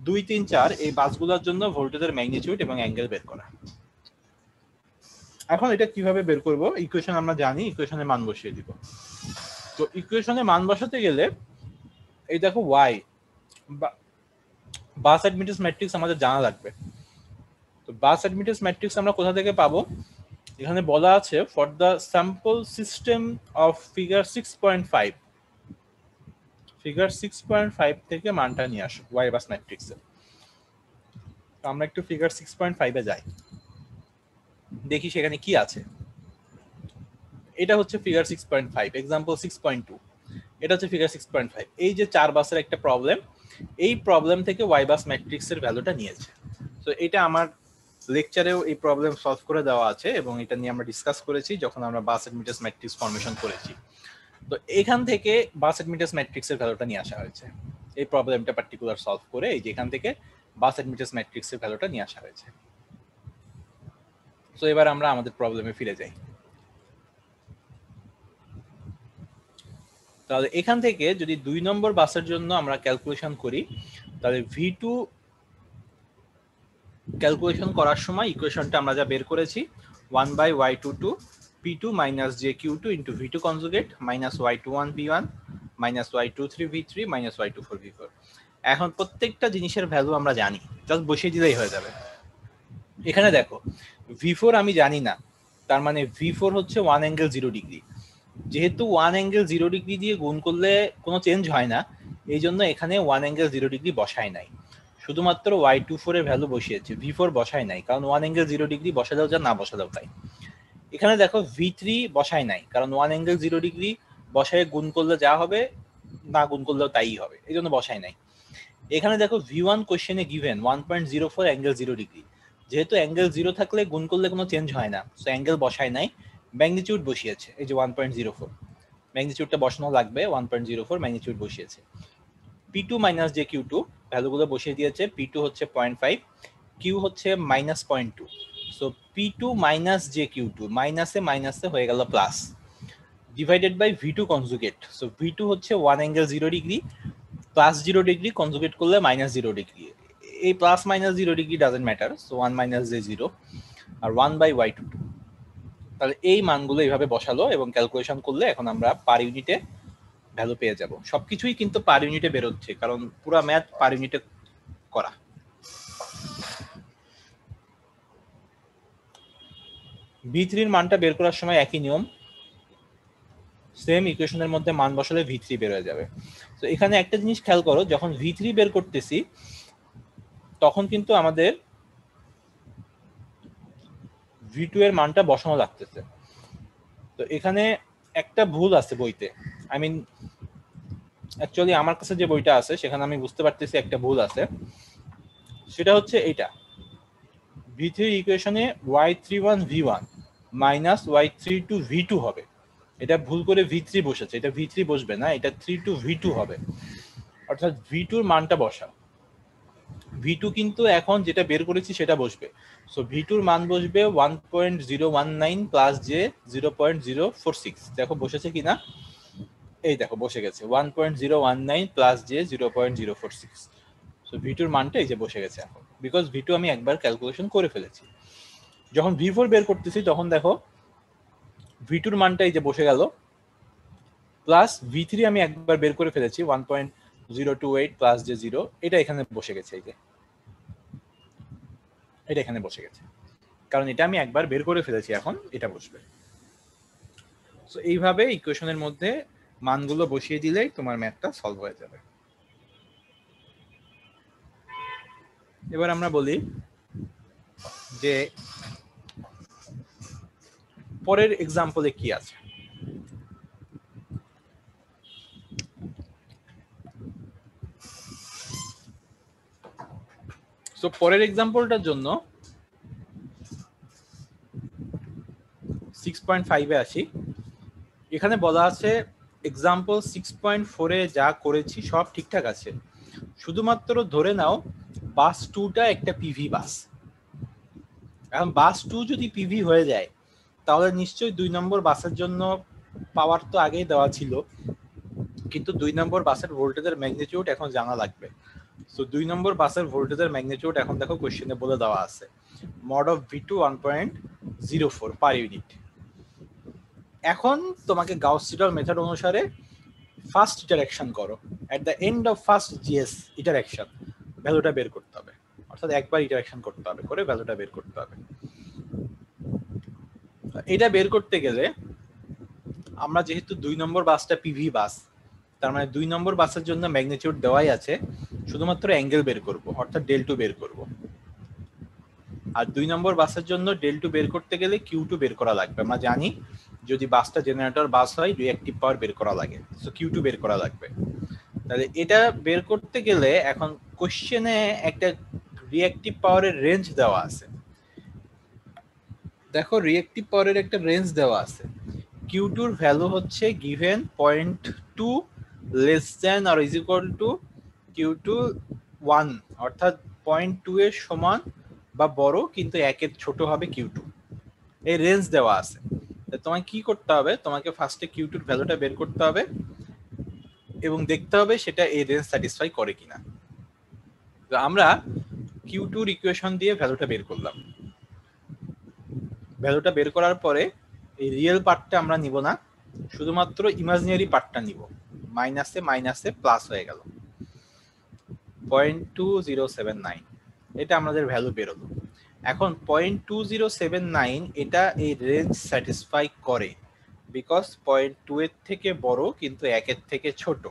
S1: 2, 3, 4 এই বাসগুলোর জন্য ভোল্টেজের ম্যাগনিটিউড এবং অ্যাঙ্গেল বের করা। এখন এটা কিভাবে বের করব? ইকুয়েশন আমরা জানি, ইকুয়েশনে মান বসিয়ে দিব। তো ইকুয়েশনে মান বসাতে গেলে এই দেখো ওয়াই বাস অ্যাডমিটেন্স ম্যাট্রিক্স আমাদের জানা লাগবে। তো বাস অ্যাডমিটেন্স ম্যাট্রিক্স আমরা কোথা থেকে পাবো? এখানে বলা আছে for the sample system of figure 6.5, figure 6.5 থেকে মানটা নিয়ে আসো ওয়াই বাস ম্যাট্রিক্সে। তো আমরা একটু ফিগার 6.5 এ যাই, দেখি সেখানে কি আছে। এটা হচ্ছে ফিগার 6.5, এক্সাম্পল 6.2। এটা হচ্ছে ফিগার 6.5। এই যে 4 বাসের একটা প্রবলেম, এই প্রবলেম থেকে ওয়াই বাস ম্যাট্রিক্সের ভ্যালুটা নিয়েছে। তো এটা আমার লেকচারেও এই প্রবলেম সলভ করে দেওয়া আছে এবং এটা নিয়ে আমরা ডিসকাস করেছি যখন আমরা বাস অ্যাডমিটেন্স ম্যাট্রিক্স ফর্মেশন করেছি। তো এখান থেকে বাস অ্যাডমিটেন্স ম্যাট্রিক্সের ভ্যালুটা নিয়ে আসা হয়েছে। এই প্রবলেমটা পার্টিকুলার সলভ করে এই যে এখান থেকে বাস অ্যাডমিটেন্স ম্যাট্রিক্সের ভ্যালুটা নিয়ে আসা হয়েছে। তো এবার আমরা আমাদের প্রবলেমে ফিরে যাই। তাহলে এখান থেকে যদি 2 নম্বর বাসের জন্য আমরা ক্যালকুলেশন করি, তাহলে V2 ক্যালকুলেশন করার সময় ইকুয়েশনটা আমরা যা বের করেছি 1/y22 P2 minus JQ2 into V2 conjugate minus y21 V1 minus y23 V3 minus y24 V4। এখন প্রত্যেকটা জিনিসের ভ্যালু আমরা জানি, জাস্ট বসিয়ে দিলেই হয়ে যাবে। এখানে দেখো V4 আমি জানি না, তার মানে V4 হচ্ছে 1 অ্যাঙ্গেল 0 ডিগ্রি। যেহেতু 1 অ্যাঙ্গেল 0 ডিগ্রি দিয়ে গুণ করলে কোনো চেঞ্জ হয় না, এই জন্য এখানে 1 অ্যাঙ্গেল 0 ডিগ্রি বসাই নাই, শুধুমাত্র y24 এর ভ্যালু বসিয়েছে, V4 বসাই নাই, কারণ 1 অ্যাঙ্গেল 0 ডিগ্রি বসালেও যা, না বসালেও তাই। এখানে দেখো V3 বসাই নাই, কারণ 1 অ্যাঙ্গেল 0 ডিগ্রি বসায় গুণ করলে যা হবে, না গুণ করলেও তাই হবে, এই জন্য বসাই নাই। এখানে দেখো V1 কোশ্চেনে গিভেন 1.04 অ্যাঙ্গেল 0 ডিগ্রি। যেহেতু অ্যাঙ্গেল 0 থাকলে গুণ করলে কোনো চেঞ্জ হয় না, সো অ্যাঙ্গেল বসাই নাই, ম্যাগনিটিউড বসিয়েছে এই যে 1.04। ম্যাগনিটিউডটা বসানো লাগবে, 1.04 ম্যাগনিটিউড বসিয়েছে। P2 মাইনাস JQ2 ভ্যালুগুলো বসিয়ে দিয়েছে। P2 হচ্ছে 0.5, Q হচ্ছে -0.2। সো P2 মাইনাস JQ2, মাইনাসে হয়ে গেল plus, divided by V2 conjugate. So V2 হচ্ছে 1 angle 0 degree plus 0 degree conjugate করলে -0 ডিগ্রি। এই plus minus 0 degree doesn't matter, so 1 minus J0 আর 1/y22। তাহলে এই মানগুলো এইভাবে বসালো এবং ক্যালকুলেশন করলে এখন আমরা পার ইউনিটে ভ্যালু পেয়ে যাব। সবকিছুই কিন্তু পার ইউনিটে বেরোচ্ছে, কারণ পুরো ম্যাথ পার ইউনিটে করা। V3 এর মানটা বের করার সময় একই নিয়ম, সেম ইকুয়েশনের মধ্যে মান বসালে V3 বের হয়ে যাবে। তো এখানে একটা জিনিস খেয়াল করো, যখন V3 বের করতেছি তখন কিন্তু আমাদের V2 এর মানটা বসানো লাগতেছে। তো এখানে একটা ভুল আছে বইতে, আই মিন অ্যাকচুয়ালি আমার কাছে যে বইটা আছে সেখানে আমি বুঝতে পারতেছি একটা ভুল আছে। সেটা হচ্ছে এইটা, V3 ইকুয়েশনে y31 V1 minus y32 V2 হবে। এটা ভুল করে V3 বসেছে, এটা V3 বসবে না, এটা 32 V2 হবে। অর্থাৎ V2 এর মানটা বসা, V2 কিন্তু এখন যেটা বের করেছি সেটা বসবে। সো V2 এর মান বসবে 1.019 প্লাস j 0.046। দেখো বসেছে কিনা, এই দেখো বসে গেছে 1.019 প্লাস j 0.046। সো V2 এর মানটা এই যে বসে গেছে এখন, বিকজ V2 আমি একবার ক্যালকুলেশন করে ফেলেছি। যখন V4 বের করতেছি তখন দেখো V2 এর মানটা এই যে বসে গেল, প্লাস V3 আমি একবার বের করে ফেলেছি 1.028 প্লাস j 0, এটা এখানে বসে গেছে এই যে। এটা এখানে বসে গেছে, কারণ এটা আমি একবার বের করে ফেলেছি, এখন এটা বসবে। সো এইভাবে ইকুয়েশনের মধ্যে মানগুলো বসিয়ে দিলেই তোমার ম্যাথটা সলভ হয়ে যাবে। এবার আমরা বলি যে পরের এক্সাম্পলে কি আছে। সো পরের এক্সাম্পলটার জন্য 6.5 এ আসি। এখানে বলা আছে এক্সাম্পল 6.4 এ যা করেছি সব ঠিকঠাক আছে, শুধুমাত্র ধরে নাও বাস 2টা একটা পিভি বাস। এখন বাস 2 যদি পিভি হয়ে যায় তাহলে নিশ্চয়ই 2 নম্বর বাসের জন্য পাওয়ার তো আগেই দেওয়া ছিল, কিন্তু 2 নম্বর বাসের ভোল্টেজের ম্যাগনিটিউড এখন জানা লাগবে। সো 2 নম্বর বাসের ভোল্টেজের ম্যাগনিটিউড এখন দেখো কোশ্চেনে বলে দেওয়া আছে, mod of V2 1.04 per unit. এখন তোমাকে গাউস সিডল মেথড অনুসারে ফার্স্ট ইটারেকশন করো, at the end of first GS iteration ভ্যালুটা বের করতে হবে, অর্থাৎ একবার ইটারেকশন করতে হবে, করে ভ্যালুটা বের করতে হবে। এটা বের করতে গেলে আমরা যেহেতু 2 নম্বর বাসটা পিভি বাস, তার মানে 2 নম্বর বাসের জন্য ম্যাগনিটিউড দেওয়াই আছে, শুধুমাত্র অ্যাঙ্গেল বের করব, অর্থাৎ del2 বের করব। আর 2 নম্বর বাসের জন্য del2 বের করতে গেলে Q2 বের করা লাগবে। আমরা জানি যদি বাসটা জেনারেটর বাস হয় রিঅ্যাকটিভ পাওয়ার বের করা লাগে, সো Q2 বের করা লাগবে। তাহলে এটা বের করতে গেলে এখন কোশ্চেনে একটা রিঅ্যাকটিভ পাওয়ারের রেঞ্জ দেওয়া আছে। দেখো রিঅ্যাকটিভ পাওয়ারের একটা রেঞ্জ দেওয়া আছে। Q2 এর ভ্যালু হচ্ছে given 0.2 less than or is equal two Q2 1, অর্থাৎ 0.2 এর সমান বা বড় কিন্তু 1 এর ছোট হবে Q2। এই রেঞ্জ দেওয়া আছে। তোমাকে কি করতে হবে, তোমাকে ফার্স্টে Q2 এর ভ্যালুটা বের করতে হবে এবং দেখতে হবে সেটা এই রেঞ্জ স্যাটিসফাই করে কিনা। তো আমরা Q2 এর ইকুয়েশন দিয়ে ভ্যালুটা বের করলাম। ভ্যালুটা বের করার পরে এই রিয়েল পার্টটা আমরা নিব না, শুধুমাত্র ইমাজিনারি পার্টটা নিব। মাইনাসে মাইনাসে প্লাস হয়ে গেল 0.2079, এটা আমাদের ভ্যালু বেরোলো। এখন 0.2079 এটা এই রেঞ্জ স্যাটিসফাই করে, বিকজ 0.2 এর থেকে বড় কিন্তু 1 এর থেকে ছোট।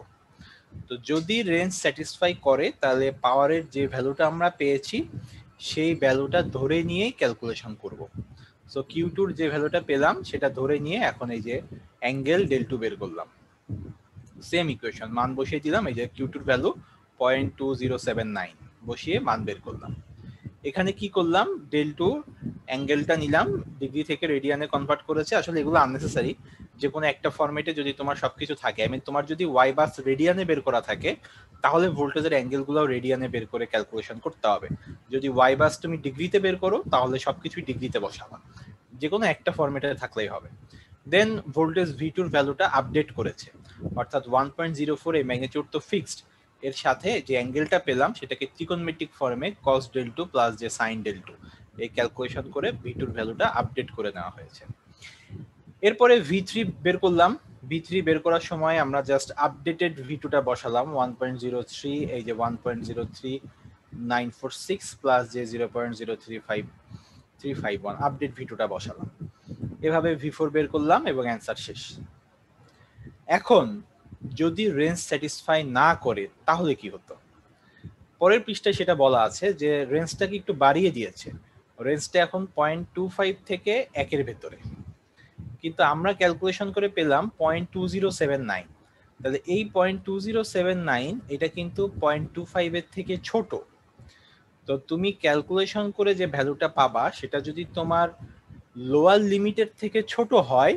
S1: তো যদি রেঞ্জ স্যাটিসফাই করে তাহলে পাওয়ারের যে ভ্যালুটা আমরা পেয়েছি সেই ভ্যালুটা ধরে নিয়েই ক্যালকুলেশন করব। সো Q2 এর যে ভ্যালুটা পেলাম সেটা ধরে নিয়ে এখন এই যে অ্যাঙ্গেল del2 বের করলাম। সেম ইকুয়েশন মান বসিয়ে দিলাম, এই যে Q2 এর ভ্যালু 0.2079 বসিয়ে মান বের করলাম। এখানে কি করলাম, del2 অ্যাঙ্গেলটা নিলাম, ডিগ্রি থেকে রেডিয়ানে কনভার্ট করেছে। আসলে এগুলো আননেসেসারি, যে কোনো একটা ফরম্যাটে যদি তোমার সবকিছু থাকে, আই মিন তোমার যদি ওয়াই বাস রেডিয়ানে বের করা থাকে তাহলে ভোল্টেজের অ্যাঙ্গেলগুলোও রেডিয়ানে বের করে ক্যালকুলেশন করতে হবে। যদি ওয়াই বাস তুমি ডিগ্রিতে বের করো তাহলে সবকিছুই ডিগ্রিতে বসাবা, যে কোনো একটা ফরম্যাটে থাকলেই হবে। দেন ভোল্টেজ V2 এর ভ্যালুটা আপডেট করেছে, অর্থাৎ 1.04 এই ম্যাগনিটিউড তো ফিক্সড, এর সাথে যে অ্যাঙ্গেলটা পেলাম সেটাকে ত্রিকোণমিতিক ফর্মে cos del2 প্লাস যে sin del2 এই ক্যালকুলেশন করে V2 এর ভ্যালুটা আপডেট করে নেওয়া হয়েছে। এরপরে V3 বের করলাম। V3 বের করার সময় আমরা জাস্ট আপডেটেড V2 টা বসালাম 1.03, এই যে 1.03946 প্লাস যে 0.035351 আপডেট V2 টা বসালাম। এভাবে V4 বের করলাম এবং অ্যান্সার শেষ। এখন যদি রেঞ্জ স্যাটিসফাই না করে তাহলে কি হতো, পরের পৃষ্ঠায় সেটা বলা আছে যে রেঞ্জটাকে একটু বাড়িয়ে দিয়েছে, রেঞ্জটা এখন 0.25 থেকে 1 এর ভেতরে, কিন্তু আমরা ক্যালকুলেশন করে পেলাম 0.2079। তাহলে এই 0.2079 এটা কিন্তু 0.25 এর থেকে ছোট। তো তুমি ক্যালকুলেশন করে যে ভ্যালুটা পাবা সেটা যদি তোমার লোয়ার লিমিটের থেকে ছোট হয়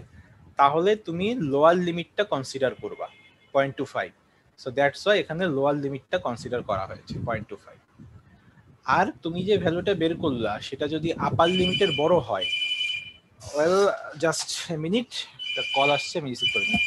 S1: তাহলে তুমি লোয়ার লিমিটটা কনসিডার করবা 0.25। সো দ্যাটস ওয়াই এখানে লোয়ার লিমিটটা কনসিডার করা হয়েছে 0.25। আর তুমি যে ভ্যালুটা বের করলা সেটা যদি আপার লিমিটের বড় হয়, ওয়েল জাস্ট এ মিনিট, একটা কল আসছে, আমি রিসিভ করে নিই।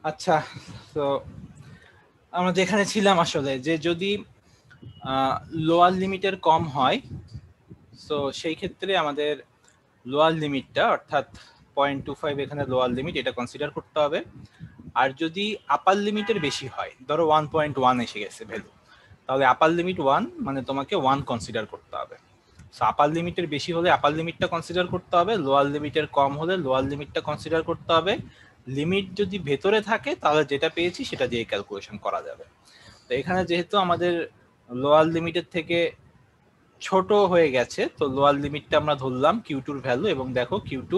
S1: আচ্ছা, তো আমরা যেখানে ছিলাম আসলে, যে যদি লোয়ার লিমিটের কম হয়, সো সেই ক্ষেত্রে আমাদের লোয়ার লিমিটটা অর্থাৎ 0.25 এখানে লোয়ার লিমিট, এটা কনসিডার করতে হবে। আর যদি আপার লিমিটের বেশি হয়, ধরো 1.1 এসে গেছে ভ্যালু, তাহলে আপার লিমিট 1 মানে তোমাকে 1 কনসিডার করতে হবে। সো আপার লিমিটের বেশি হলে আপার লিমিটটা কনসিডার করতে হবে, লোয়ার লিমিটের কম হলে লোয়ার লিমিটটা কনসিডার করতে হবে। লিমিট যদি ভেতরে থাকে তাহলে যেটা পেয়েছি সেটা দিয়ে ক্যালকুলেশন করা যাবে। তো এখানে যেহেতু আমাদের লোয়ার লিমিটের থেকে ছোট হয়ে গেছে, তো লোয়ার লিমিটটা আমরা ধরলাম Q2 এর ভ্যালু, এবং দেখো Q2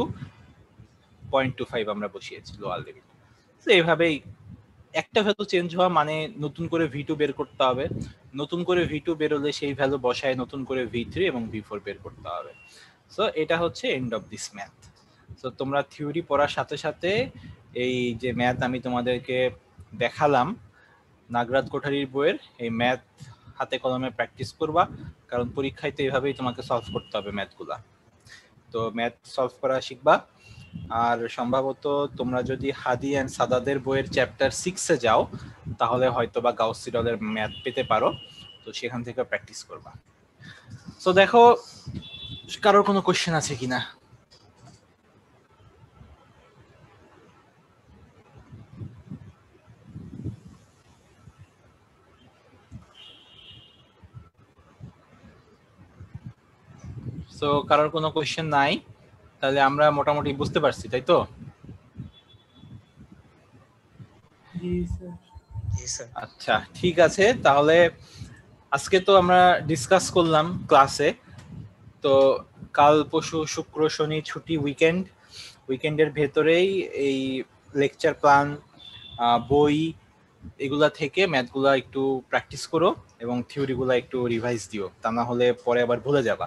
S1: 0.25 আমরা বসিয়েছি লোয়ার লিমিট। তো এইভাবেই একটা ভ্যালু চেঞ্জ হওয়া মানে নতুন করে V2 বের করতে হবে, নতুন করে V2 বেরোলে সেই ভ্যালু বসায় নতুন করে V3 এবং V4 বের করতে হবে। সো এটা হচ্ছে end of this math. So তোমরা থিওরি পড়ার সাথে সাথে এই যে ম্যাথ আমি তোমাদেরকে দেখালাম নাগরাজ কোঠারির বইয়ের, এই ম্যাথ হাতে কলমে প্র্যাকটিস করবা, কারণ পরীক্ষায় তো এইভাবেই তোমাকে সলভ করতে হবে ম্যাথগুলা। তো ম্যাথ সলভ করা শিখবা। আর সম্ভবত তোমরা যদি হাদি অ্যান্ড সাদাদের বইয়ের চ্যাপ্টার 6-এ যাও তাহলে হয়তো বা গাউস সিডলের ম্যাথ পেতে পারো, তো সেখান থেকে প্র্যাকটিস করবা। সো দেখো কারোর কোনো কোশ্চেন আছে কিনা। সো কারোর কোনো কোশ্চেন নাই, তাহলে আমরা মোটামুটি বুঝতে পারছি, তাই তো?
S3: জি স্যার।
S1: আচ্ছা, ঠিক আছে। তাহলে আজকে তো আমরা ডিসকাস করলাম ক্লাসে, তো কাল পরশু শুক্র শনি ছুটি, উইকেন্ডের ভেতরেই এই লেকচার প্ল্যান, বই এগুলা থেকে ম্যাথগুলা একটু প্র্যাকটিস করো এবং থিওরিগুলা একটু রিভাইজ দিও, তা না হলে পরে আবার ভুলে যাবা।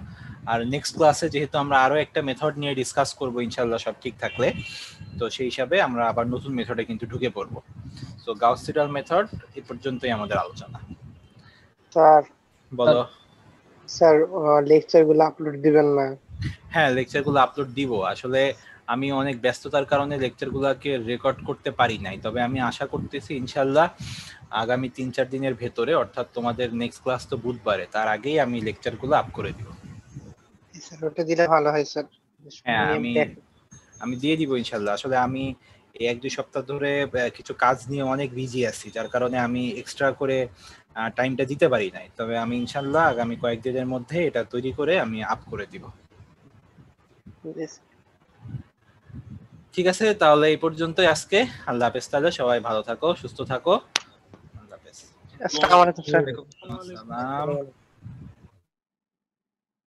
S1: আর নেক্সট ক্লাসে যেহেতু আমরা আরো একটা মেথড নিয়ে ডিসকাস করবো ইনশাল্লাহ, সব ঠিক থাকলে, তো সেই হিসাবে আমরা আবার নতুন মেথডে কিন্তু ঢুকে পড়বো। সো গাউস সিডল মেথড এই পর্যন্তই আমাদের আলোচনা।
S4: স্যার
S1: বলো।
S4: স্যার লেকচারগুলো আপলোড দিবেন না?
S1: হ্যাঁ, লেকচারগুলো আপলোড দিব। আসলে আমি অনেক ব্যস্ততার কারণে লেকচারগুলোকে রেকর্ড করতে পারি নাই, তবে আমি আশা করতেছি ইনশাল্লাহ আগামী 3-4 দিনের ভেতরে, অর্থাৎ তোমাদের নেক্সট ক্লাস তো বুধবারে, তার আগেই আমি লেকচারগুলো আপ করে দিব।
S4: স্যার ওটা দিলে ভালো হয় স্যার।
S1: হ্যাঁ, আমি দিয়ে দিব ইনশাল্লাহ। আসলে আমি এই 1-2 সপ্তাহ ধরে কিছু কাজ নিয়ে অনেক বিজি আছি, যার কারণে আমি এক্সট্রা করে টাইমটা দিতে পারি নাই, তবে আমি ইনশাল্লাহ আগামী কয়েকদিনের মধ্যে এটা তৈরি করে আমি আপ করে দিব। ঠিক আছে, তাহলে এই পর্যন্তই আজকে। আল্লাহ হাফেজ। তাহলে সবাই ভালো থাকো, সুস্থ থাকো। আল্লাহ হাফেজ।
S4: আসসালামু আলাইকুম স্যার।
S1: আসসালাম।